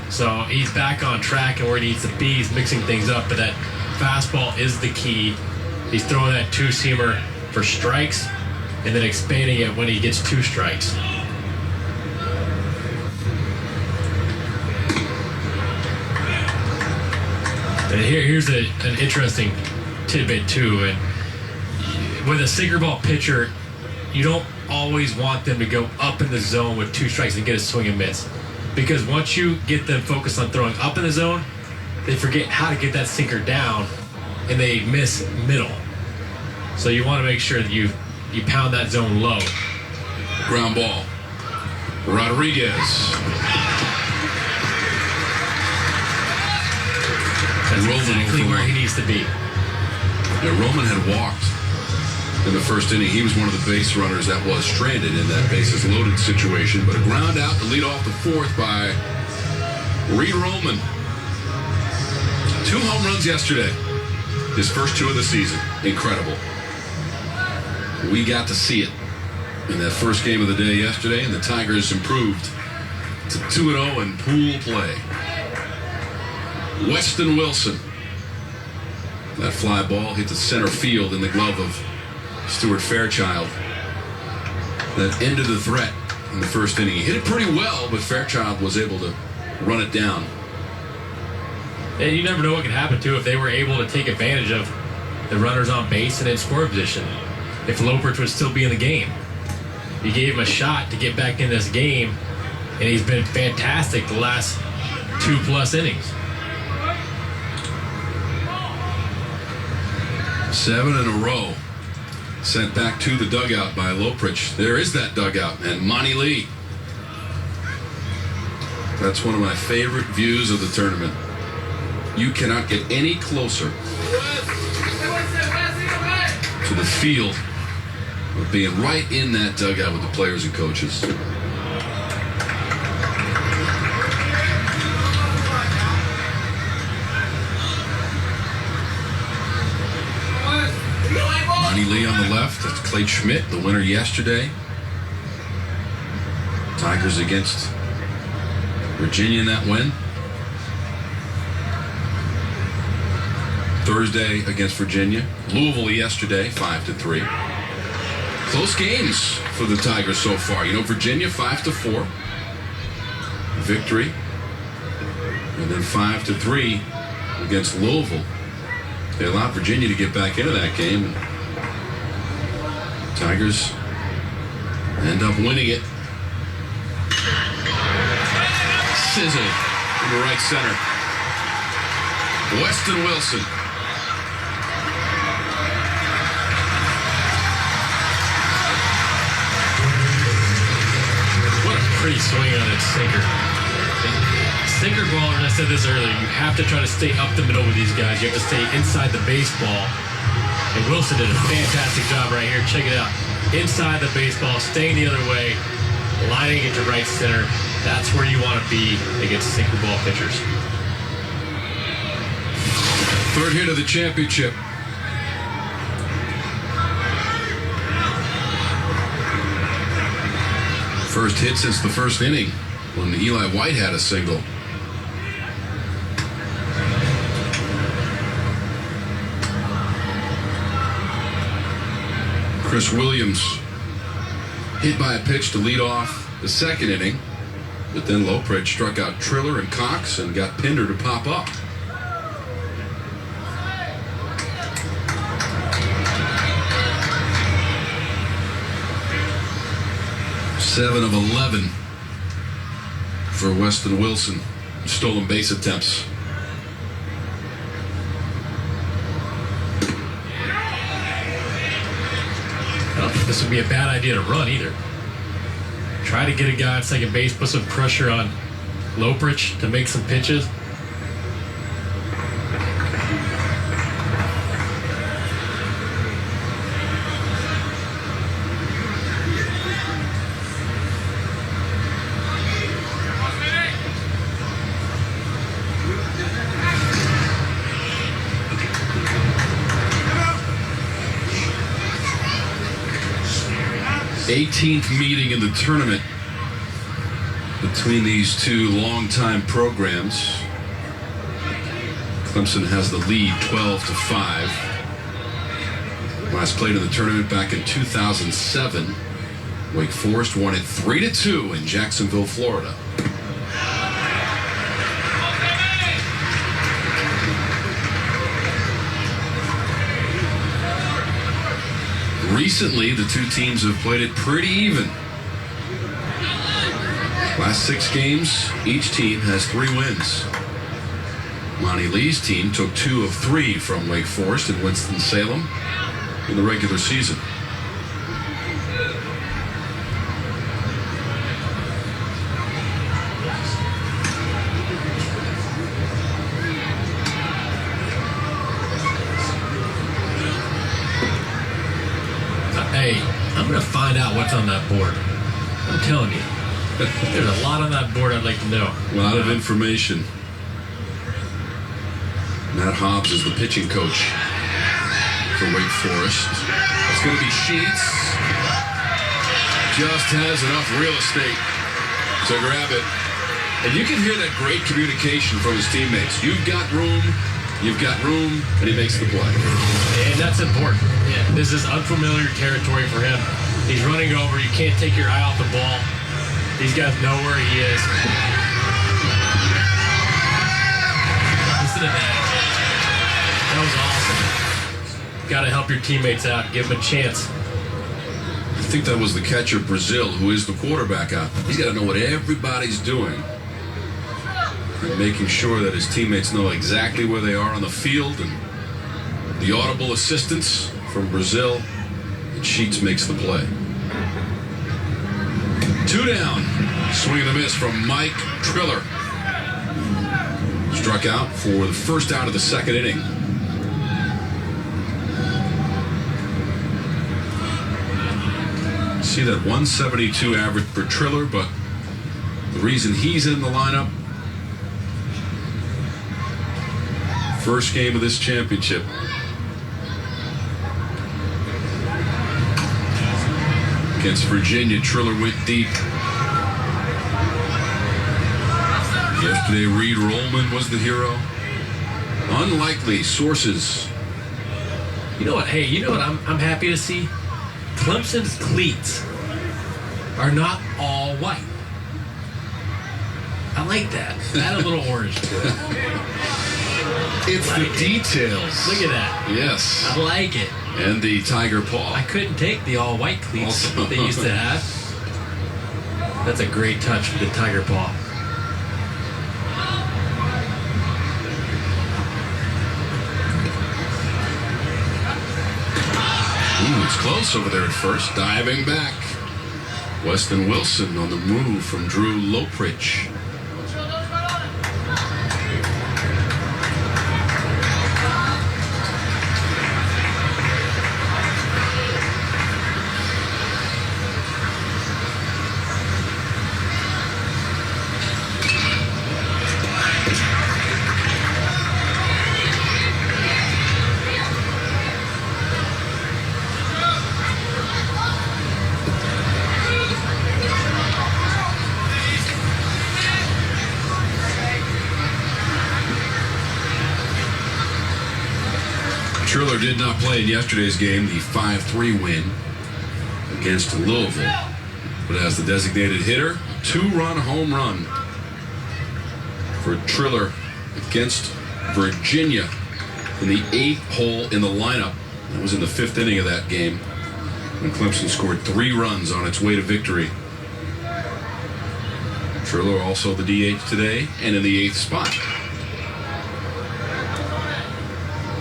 So he's back on track and where he needs to be. He's mixing things up, but that fastball is the key. He's throwing that 2-seamer for strikes and then expanding it when he gets 2 strikes. And here's an interesting tidbit too. And with a sinker ball pitcher, you don't always want them to go up in the zone with 2 strikes and get a swing and miss. Because once you get them focused on throwing up in the zone, they forget how to get that sinker down and they miss middle. So you want to make sure that you pound that zone low. Ground ball. Rodriguez. That's exactly where he needs to be. Yeah, Roman had walked in the first inning. He was one of the base runners that was stranded in that bases loaded situation, but a ground out to lead off the fourth by Reed Roman. 2 home runs yesterday. His first 2 of the season. Incredible. We got to see it in that first game of the day yesterday, and the Tigers improved to 2-0 in pool play. Weston Wilson. That fly ball hit the center field in the glove of Stuart Fairchild. That ended the threat in the first inning. He hit it pretty well, but Fairchild was able to run it down. And you never know what could happen, too, if they were able to take advantage of the runners on base and in score position. If Loepprich would still be in the game. You gave him a shot to get back in this game, and he's been fantastic the last 2+ innings. 7 in a row. Sent back to the dugout by Loepprich. There is that dugout, and Monty Lee. That's one of my favorite views of the tournament. You cannot get any closer to to the feel of being right in that dugout with the players and coaches. Ronnie Lee on the left. That's Clay Schmidt, the winner yesterday. Tigers against Virginia in that win. Thursday against Virginia. Louisville yesterday, 5-3. Close games for the Tigers so far. You know, Virginia 5-4 victory, and then 5-3 against Louisville. They allowed Virginia to get back into that game, and Tigers end up winning it. Sizzle in the right center. Weston Wilson. Pretty swing on its sinker. Sinker ball, and I said this earlier, you have to try to stay up the middle with these guys. You have to stay inside the baseball. And Wilson did a fantastic job right here. Check it out. Inside the baseball, staying the other way, lining it to right center. That's where you want to be against sinker ball pitchers. Third hit of the championship. First hit since the first inning when Eli White had a single. Chris Williams hit by a pitch to lead off the second inning, but then Loepprich struck out Triller and Cox and got Pinder to pop up. Seven of 11 for Weston Wilson. Stolen base attempts. I don't think this would be a bad idea to run either. Try to get a guy at second base, put some pressure on Loepprich to make some pitches. Eighteenth meeting in the tournament between these two longtime programs. Clemson has the lead 12-5. Last played in the tournament back in 2007. Wake Forest won it 3-2 in Jacksonville, Florida. Recently, the two teams have played it pretty even. Last 6 games, each team has 3 wins. Monty Lee's team took 2 of 3 from Wake Forest and Winston-Salem in the regular season. Hey, I'm going to find out what's on that board. I'm telling you. There's a lot on that board I'd like to know. A lot of information. Matt Hobbs is the pitching coach for Wake Forest. It's going to be Sheets. Just has enough real estate to grab it. And you can hear that great communication from his teammates. You've got room, and he makes the play. And that's important. Yeah, this is unfamiliar territory for him. He's running over. You can't take your eye off the ball. These guys know where he is. Listen to that. That was awesome. Got to help your teammates out. Give them a chance. I think that was the catcher, Brazil, who is the quarterback out. He's got to know what everybody's doing. And making sure that his teammates know exactly where they are on the field, and the audible assistance from Brazil, and Sheets makes the play. 2 down. Swing and a miss from Mike Triller. Struck out for the first out of the second inning. See that 172 average per Triller, but the reason he's in the lineup, first game of this championship. Against Virginia, Triller went deep. Yesterday, Reed Rollman was the hero. Unlikely sources. You know what? Hey, you know what I'm happy to see? Clemson's cleats are not all white. I like that. Add a little orange to it. It's like the details. Look at that. Yes. I like it. And the tiger paw. I couldn't take the all white cleats Also. they used to have. That's a great touch for the tiger paw. Ooh, it's close over there at first. Diving back. Weston Wilson on the move from Drew Loepprich. Triller did not play in yesterday's game, the 5-3 win against Louisville. But as the designated hitter, 2-run home run for Triller against Virginia in the 8th hole in the lineup. That was in the 5th inning of that game when Clemson scored 3 runs on it way to victory. Triller also the DH today and in the 8th spot.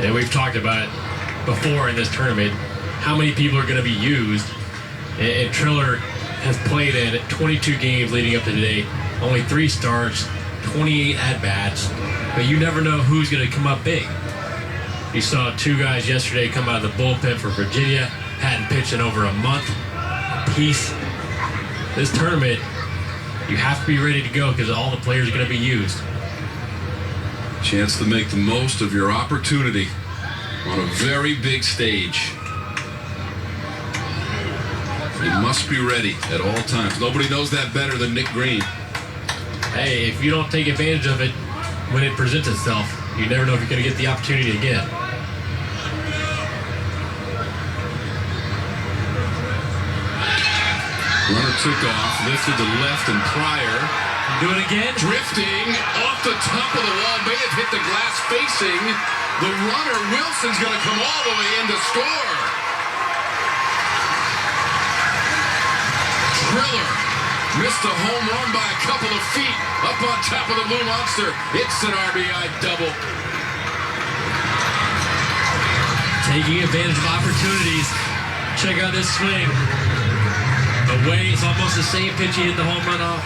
And we've talked about it before in this tournament, how many people are going to be used. And Triller has played in 22 games leading up to today. Only 3 starts, 28 at-bats. But you never know who's going to come up big. You saw 2 guys yesterday come out of the bullpen for Virginia. Hadn't pitched in over a month apiece. This tournament, you have to be ready to go because all the players are going to be used. Chance to make the most of your opportunity on a very big stage. You must be ready at all times. Nobody knows that better than Nick Green. Hey, if you don't take advantage of it when it presents itself, you never know if you're going to get the opportunity again. Runner took off, lifted to left, and Pryor Do it again. drifting off the top of the wall. May have hit the glass facing the runner. Wilson's going to come all the way in to score. Triller missed a home run by a couple of feet up on top of the Blue Monster. It's an RBI double. Taking advantage of opportunities. Check out this swing. The way it's almost the same pitch he hit the home run off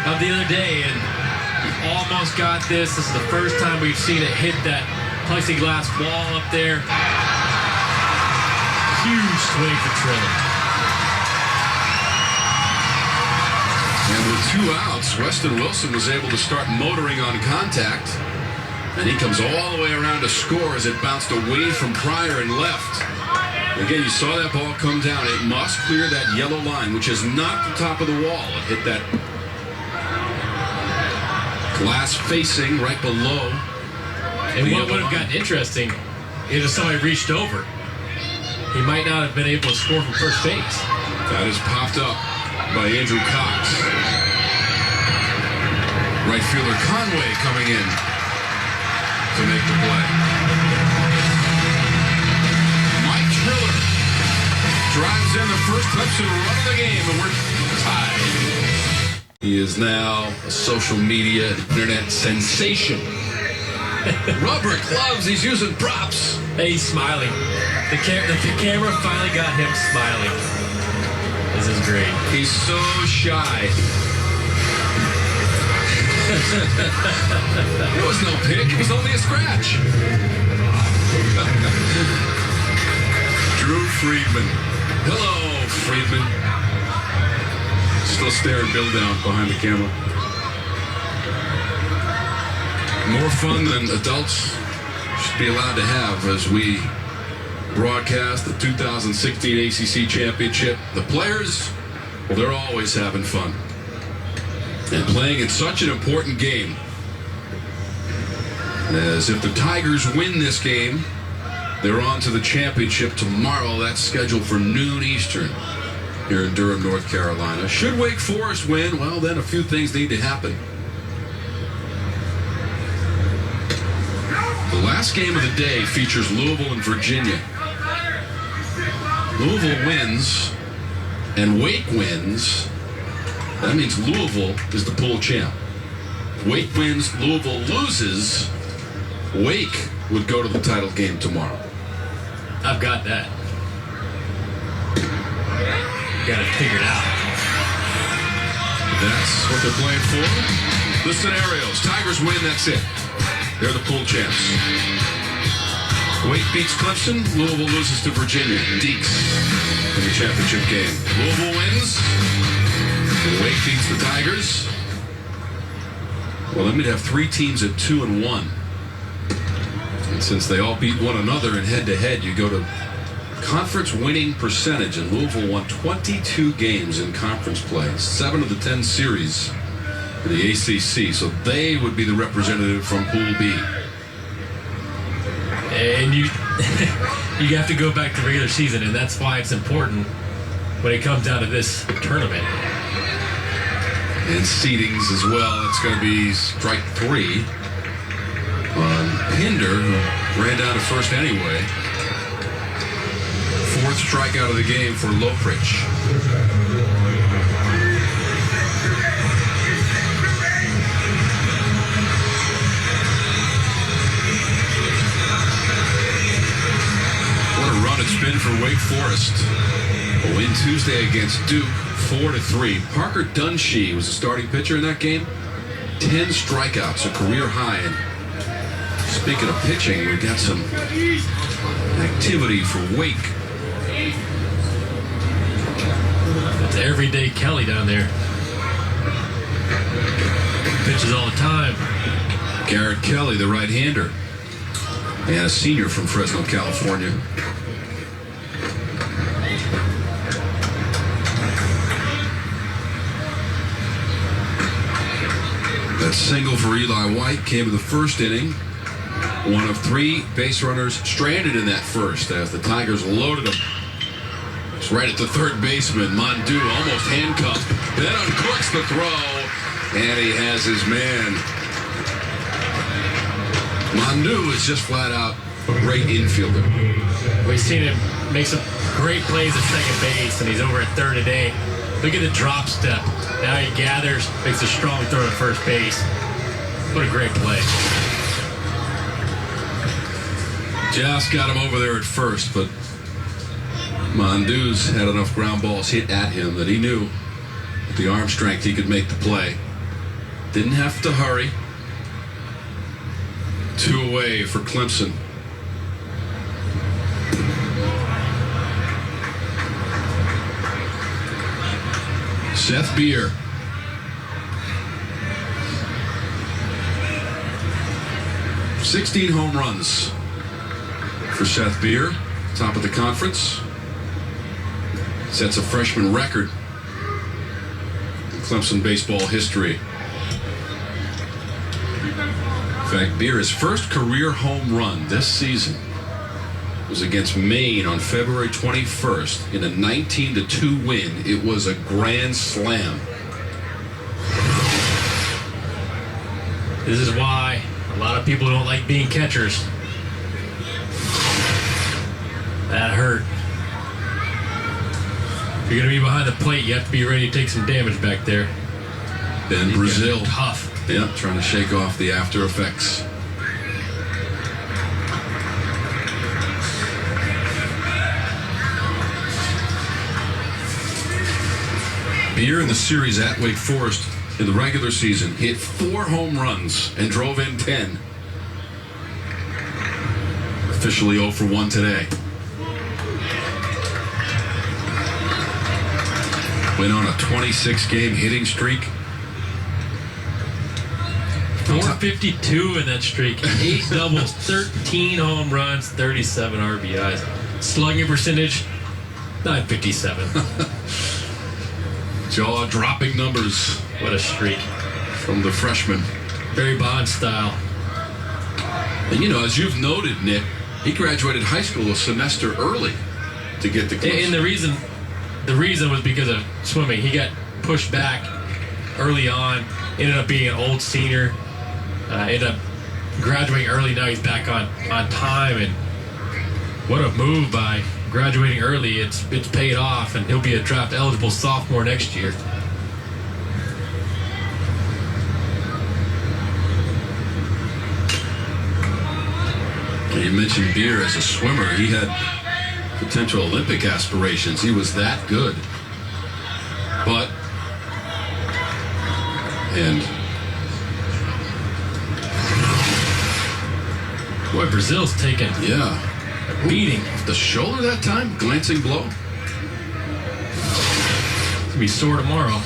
of the other day, and he almost got this. This is the first time we've seen it hit that plexiglass wall up there. Huge swing for Triller. And with 2 outs, Weston Wilson was able to start motoring on contact. And he comes all the way around to score as it bounced away from Pryor and left. Again, you saw that ball come down. It must clear that yellow line, which is not the top of the wall. It hit that glass facing right below. And what would have gotten interesting is if somebody reached over. He might not have been able to score from first base. That is popped up by Andrew Cox. Right fielder Conway coming in to make the play. Mike Triller drives in the first Clemson run of the game, and we're tied. He is now a social media and internet sensation. Loepprich loves, he's using props. Hey, he's smiling. The camera finally got him smiling. This is great. He's so shy. It was no pick, it was only a scratch. Drew Friedman. Hello, Friedman. Still staring Bill down behind the camera. More fun than adults should be allowed to have as we broadcast the 2016 ACC Championship. The players, well, they're always having fun. And playing in such an important game. As if the Tigers win this game, they're on to the championship tomorrow. That's scheduled for noon Eastern here in Durham, North Carolina. Should Wake Forest win, well, then a few things need to happen. The last game of the day features Louisville and Virginia. Louisville wins and Wake wins. That means Louisville is the pool champ. Wake wins, Louisville loses. Wake would go to the title game tomorrow. I've got that. Got it figured out. That's what they're playing for. The scenarios. Tigers win, that's it. They're the pool champs. Wake beats Clemson. Louisville loses to Virginia. Deeks in the championship game. Louisville wins. And Wake beats the Tigers. Well, then we'd have three teams at 2-1. And since they all beat one another in head-to-head, you go to conference winning percentage. And Louisville won 22 games in conference play. 7 of the 10 series in the ACC. So they would be the representative from Pool B. And you have to go back to regular season, and that's why it's important when it comes down to this tournament. And seedings as well. It's going to be strike 3 on Pinder, who ran down to first anyway. 4th strikeout of the game for Loepprich. What a run it's been for Wake Forest. A win Tuesday against Duke, 4-3. Parker Dunshee was the starting pitcher in that game. 10 strikeouts, a career high. And speaking of pitching, we got some activity for Wake. It's everyday Kelly down there. Pitches all the time. Garrett Kelly, the right-hander, and a senior from Fresno, California. That single for Eli White came in the first inning. One of 3 base runners stranded in that first as the Tigers loaded him. It's right at the third baseman. Mondu almost handcuffed. Then uncorks the throw, and he has his man. Mondu is just flat out a great infielder. We've seen him make some great plays at second base, and he's over at third today. Look at the drop step. Now he gathers, makes a strong throw to first base. What a great play. Just got him over there at first, but Mondu's had enough ground balls hit at him that he knew with the arm strength he could make the play. Didn't have to hurry. 2 away for Clemson. Seth Beer. $16 home runs for Seth Beer, top of the conference. Sets a freshman record in Clemson baseball history. In fact, Beer's first career home run this season was against Maine on February 21st in a 19-2 win. It was a grand slam. This is why a lot of people don't like being catchers. That hurt. If you're going to be behind the plate, you have to be ready to take some damage back there. Ben Brazil. Tough. Yeah, trying to shake off the after effects. Beer in the series at Wake Forest in the regular season hit 4 home runs and drove in 10. Officially 0 for 1 today. Went on a 26-game hitting streak. 452 in that streak. 8 doubles, 13 home runs, 37 RBIs. Slugging percentage, 957. Jaw-dropping numbers. What a streak. From the freshman. Barry Bonds style. And, as you've noted, Nick, he graduated high school a semester early to get to Clemson. And the reason was because of swimming. He got pushed back early on, ended up being an old senior, ended up graduating early. Now he's back on time, and what a move by graduating early. It's paid off, and he'll be a draft eligible sophomore next year. You mentioned Beer as a swimmer. He had potential Olympic aspirations. He was that good. Boy, Brazil's taken a beating. The shoulder that time, glancing blow. It's gonna be sore tomorrow.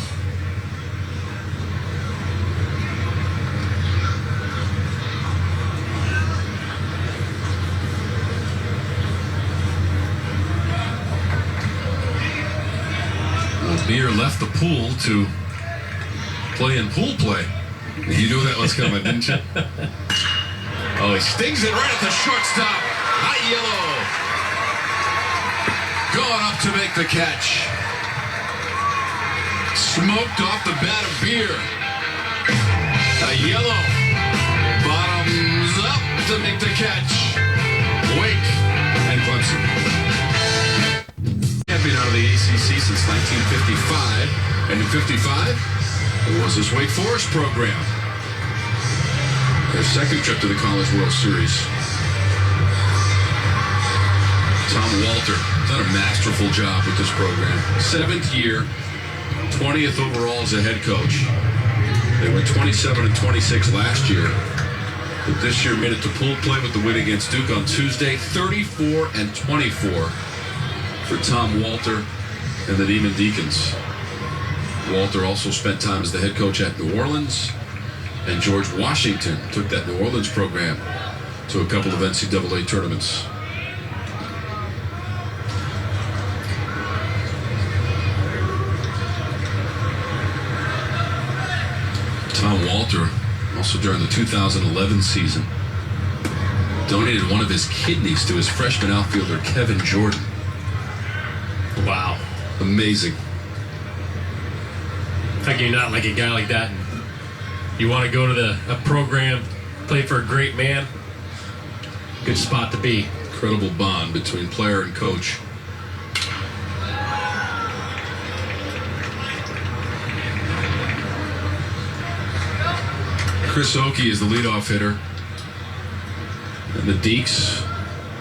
Beer left the pool to play in pool play. You knew that was coming, didn't you? Oh, he stings it right at the shortstop. High yellow. Going up to make the catch. Smoked off the bat of Beer. A yellow. Bottoms up to make the catch. Wake and Clemson. Champion out of the ACC since 1955. And in 55, it was this Wake Forest program. Their second trip to the College World Series. Tom Walter done a masterful job with this program. 7th year, 20th overall as a head coach. They went 27-26 last year. But this year made it to pool play with the win against Duke on Tuesday. 34-24 for Tom Walter and the Demon Deacons. Walter also spent time as the head coach at New Orleans. And George Washington took that New Orleans program to a couple of NCAA tournaments. Tom Walter, also during the 2011 season, donated one of his kidneys to his freshman outfielder, Kevin Jordan. Wow. Amazing. How can you not like a guy like that? You want to go to a program, play for a great man? Good spot to be. Incredible bond between player and coach. Chris Oakey is the leadoff hitter. And the Deeks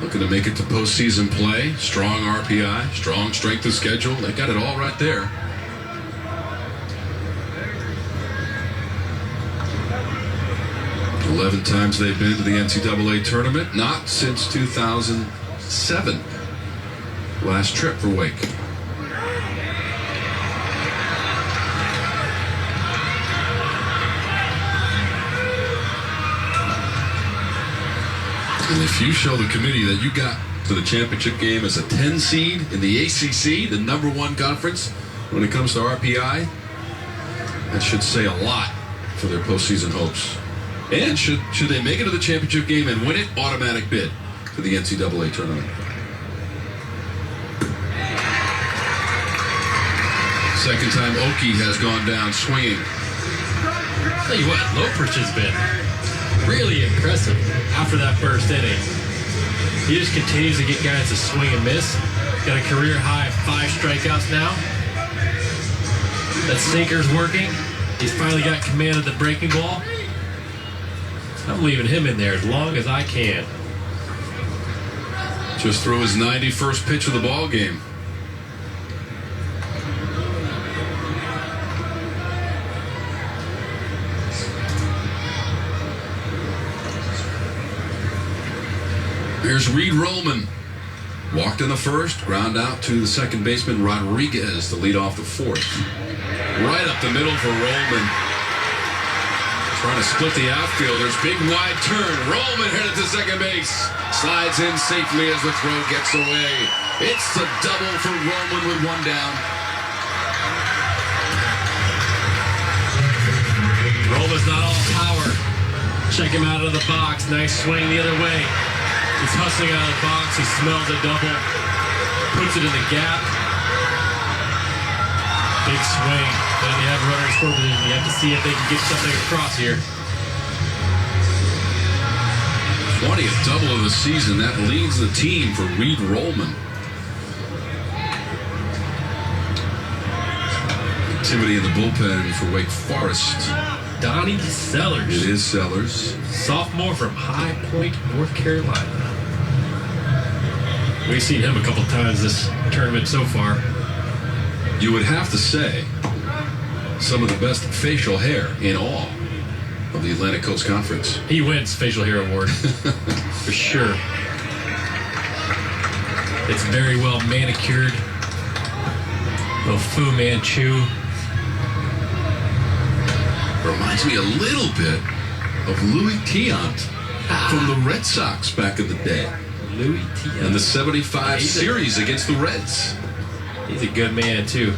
looking to make it to postseason play. Strong RPI, strong strength of schedule. They got it all right there. Eleven times they've been to the NCAA tournament, not since 2007. Last trip for Wake. And if you show the committee that you got to the championship game as a 10 seed in the ACC, the #1 conference, when it comes to RPI, that should say a lot for their postseason hopes. And should they make it to the championship game and win it, automatic bid to the NCAA tournament. Second time Oakey has gone down swinging. Tell you what, Loepprich has been really impressive after that first inning. He just continues to get guys to swing and miss. Got a career high of 5 strikeouts now. That sinker's working. He's finally got command of the breaking ball. I'm leaving him in there as long as I can. Just threw his 91st pitch of the ball game. Here's Reed Rollman. Walked in the first, ground out to the second baseman Rodriguez to lead off the fourth. Right up the middle for Rollman. Trying to split the outfielders. Big wide turn. Rollman headed to second base. Slides in safely as the throw gets away. It's a double for Rollman with one down. Rollman's not all power. Check him out of the box. Nice swing the other way. He's hustling out of the box. He smells a double. Puts it in the gap. Big swing. Then they have runner in score position. You have to see if they can get something across here. 20th double of the season. That leads the team for Reed Rollman. Activity in the bullpen for Wake Forest. Donnie Sellers. It is Sellers. Sophomore from High Point, North Carolina. We've seen him a couple times this tournament so far. You would have to say some of the best facial hair in all of the Atlantic Coast Conference. He wins Facial Hair Award. For sure. It's very well manicured. Little Fu Manchu. Reminds me a little bit of Louis Tiant from the Red Sox back in the day. Louis Tiant. In the 75 series against the Reds. He's a good man, too.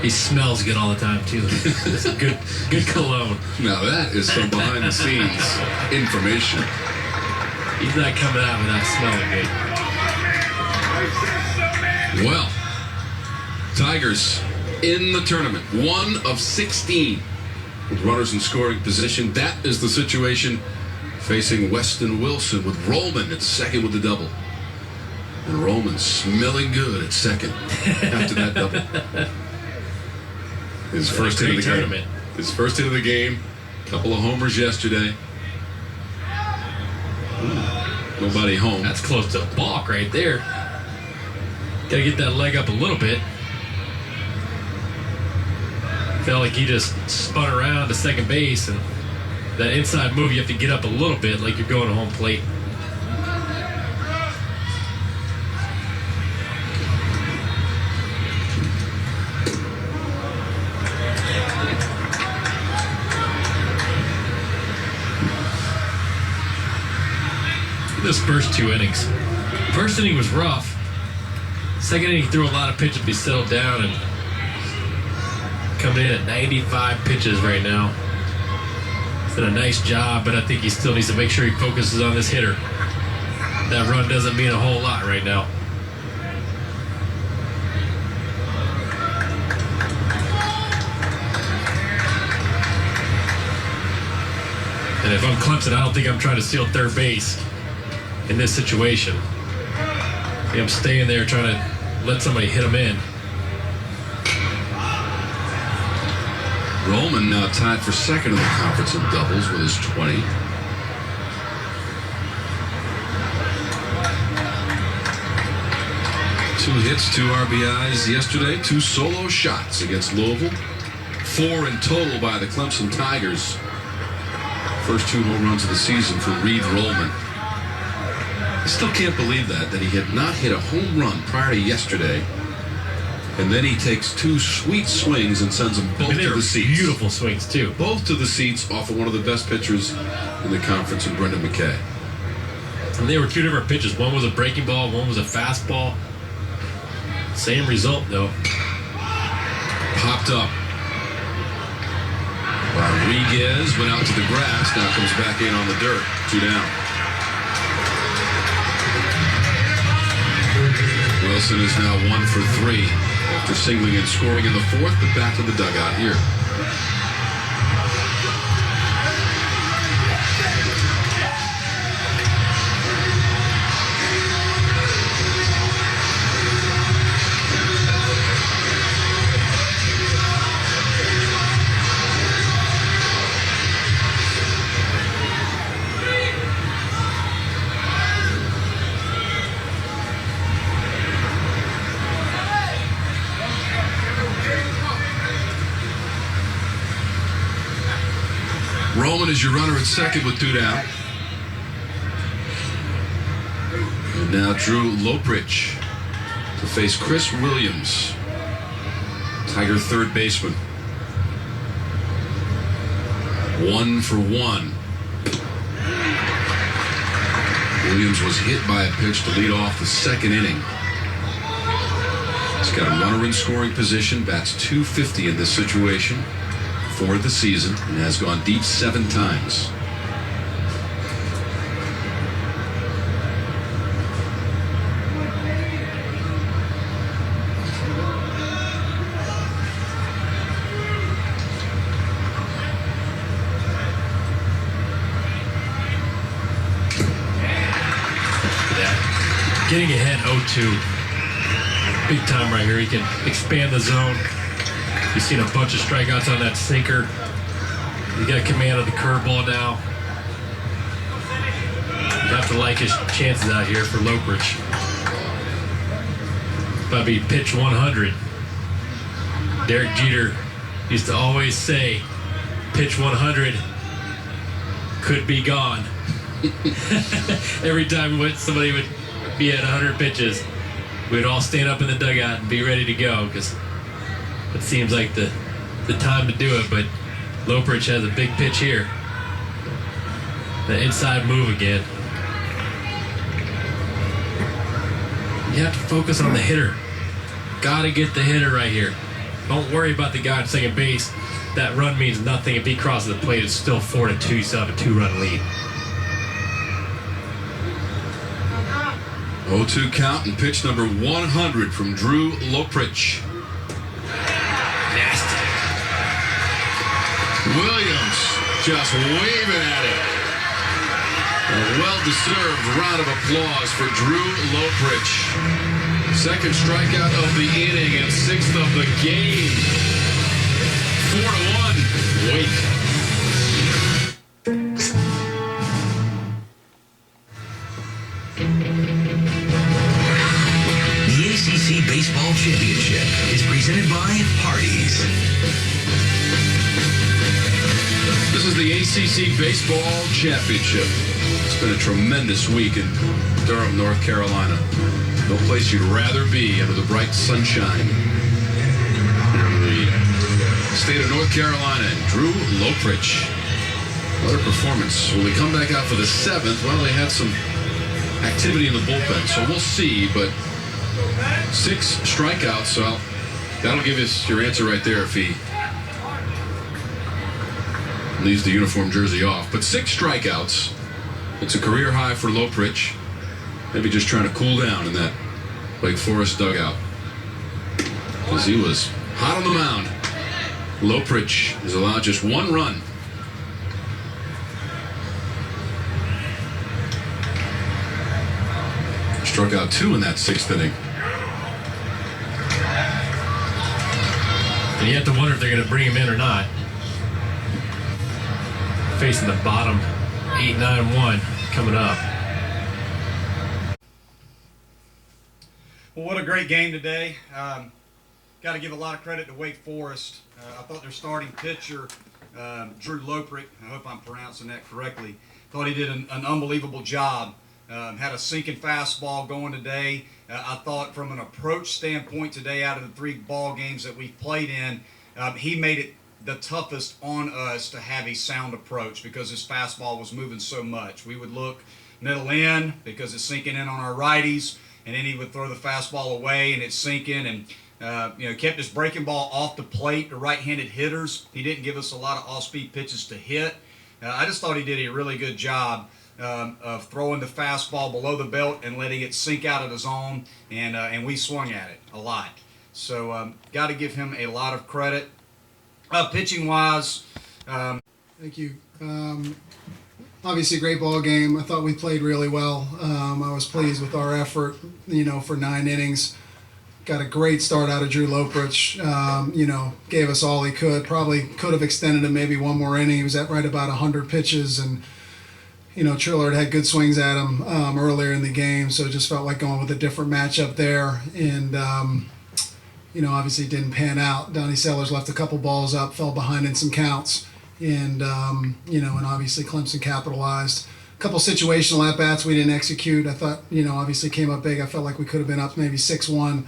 He smells good all the time, too. It's a good cologne. Now that is some behind-the-scenes information. He's not coming out without smelling good. Well, Tigers in the tournament. 1 of 16 with runners in scoring position. That is the situation facing Weston Wilson with Rollman at second with the double. And Rollman smelling good at second after that double. His first hit of the game. His first hit of the game. Couple of homers yesterday. Nobody home. That's close to a balk right there. Gotta get that leg up a little bit. Felt like he just spun around to second base, and that inside move, you have to get up a little bit like you're going to home plate. This first 2 innings. First inning was rough. Second inning, he threw a lot of pitches, but he settled down and coming in at 95 pitches right now. He's done a nice job, but I think he still needs to make sure he focuses on this hitter. That run doesn't mean a whole lot right now. And if I'm Clemson, I don't think I'm trying to steal third base in this situation. I'm staying there trying to let somebody hit him in. Rollman now tied for second in the conference in doubles with his 20. Two hits, 2 RBIs yesterday, 2 solo shots against Louisville. 4 in total by the Clemson Tigers. First 2 home runs of the season for Reed Rollman. I still can't believe that he had not hit a home run prior to yesterday. And then he takes 2 sweet swings and sends them both to the seats. Beautiful swings, too. Both to the seats off of one of the best pitchers in the conference, in Brendan McKay. And they were 2 different pitches. One was a breaking ball, one was a fastball. Same result, though. Popped up. Rodriguez went out to the grass, now comes back in on the dirt. 2 down. Wilson is now 1 for 3 after singling and scoring in the 4th, but back to the dugout here. Rollman is your runner at second with 2 down. And now Drew Loepprich to face Chris Williams, Tiger third baseman. 1 for 1. Williams was hit by a pitch to lead off the second inning. He's got a runner in scoring position, bats .250 in this situation for the season, and has gone deep 7 times. Getting ahead 0-2. Big time right here. He can expand the zone. You've seen a bunch of strikeouts on that sinker. He got command of the curveball now. You have to like his chances out here for Loepprich. About to be pitch 100. Derek Jeter used to always say, pitch 100 could be gone. Every time somebody would be at 100 pitches, we'd all stand up in the dugout and be ready to go, because it seems like the time to do it. But Loepprich has a big pitch here. The inside move again. You have to focus on the hitter. Gotta get the hitter right here. Don't worry about the guy at second base. That run means nothing. If he crosses the plate, it's still 4-2. You still have a 2-run lead. 0-2 count and pitch number 100 from Drew Loepprich. Nasty. Williams just waving at it. A well-deserved round of applause for Drew Loepprich. Second strikeout of the inning and 6th of the game. 4-1. Wake. The ACC Baseball Championship is presented by Hardee's. This is the ACC Baseball Championship. It's been a tremendous week in Durham, North Carolina. No place you'd rather be under the bright sunshine. In the state of North Carolina, and Drew Loepprich. What a performance. Will he come back out for the 7th? Well, they had some activity in the bullpen, so we'll see, but 6 strikeouts, so that'll give us your answer right there if he leaves the uniform jersey off. But 6 strikeouts. It's a career high for Loepprich. Maybe just trying to cool down in that Wake Forest dugout, because he was hot on the mound. Loepprich has allowed just 1 run. Struck out 2 in that 6th inning. And you have to wonder if they're going to bring him in or not. Facing the bottom 8-9-1 coming up. Well, what a great game today. Got to give a lot of credit to Wake Forest. I thought their starting pitcher, Drew Loepprich, I hope I'm pronouncing that correctly, thought he did an unbelievable job. Had a sinking fastball going today. I thought from an approach standpoint today, out of the 3 ball games that we've played in, he made it the toughest on us to have a sound approach, because his fastball was moving so much. We would look middle in because it's sinking in on our righties, and then he would throw the fastball away and it's sinking, and kept his breaking ball off the plate to right-handed hitters. He didn't give us a lot of off-speed pitches to hit. I just thought he did a really good job of throwing the fastball below the belt and letting it sink out of the zone, and we swung at it a lot. So got to give him a lot of credit. Pitching-wise, thank you. Obviously, a great ball game. I thought we played really well. I was pleased with our effort, for 9 innings. Got a great start out of Drew Loepprich. Gave us all he could. Probably could have extended him maybe 1 more inning. He was at right about 100 pitches, and Trillard had good swings at him earlier in the game, so it just felt like going with a different matchup there. And obviously it didn't pan out. Donnie Sellers left a couple balls up, fell behind in some counts, and and obviously Clemson capitalized. couple situational at-bats we didn't execute. I thought, obviously came up big. I felt like we could have been up maybe 6-1.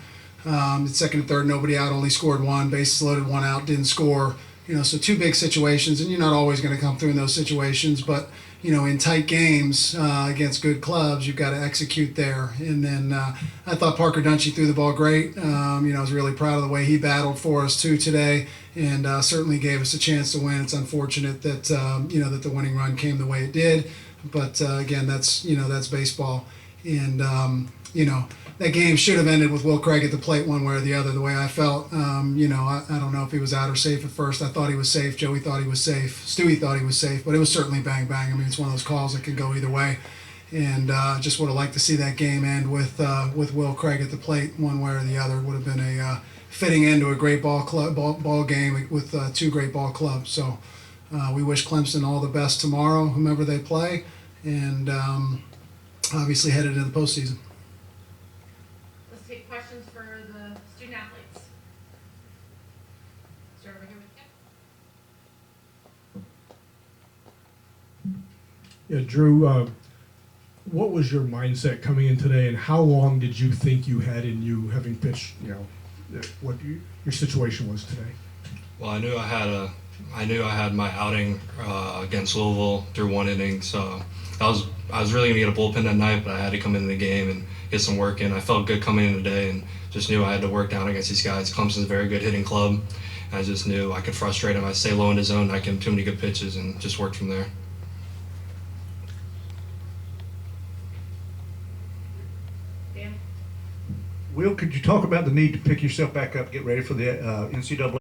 Second and third, nobody out, only scored one. Bases loaded, one out, didn't score. So two big situations, and you're not always going to come through in those situations, but in tight games against good clubs, you've got to execute there. And then I thought Parker Dunshee threw the ball great. I was really proud of the way he battled for us too today, and certainly gave us a chance to win. It's unfortunate that that the winning run came the way it did, but again, that's baseball, and that game should have ended with Will Craig at the plate one way or the other, the way I felt. I don't know if he was out or safe at first. I thought he was safe. Joey thought he was safe. Stewie thought he was safe, but it was certainly bang, bang. I mean, it's one of those calls that can go either way. And just would have liked to see that game end with Will Craig at the plate one way or the other. It would have been a fitting end to a great ball game with two great ball clubs. So we wish Clemson all the best tomorrow, whomever they play, and obviously headed into the postseason. Take questions for the student athletes. Start over here with you. Yeah, Drew, what was your mindset coming in today, and how long did you think you had in you, having pitched, what your situation was today? Well, I knew I had my outing against Louisville through one inning, so I was really gonna get a bullpen that night, but I had to come into the game and get some work in. I felt good coming in today, and just knew I had to work down against these guys. Clemson's a very good hitting club. I just knew I could frustrate him. I stay low in his zone. I can too many good pitches, and just worked from there. Dan? Will, could you talk about the need to pick yourself back up, get ready for the NCAA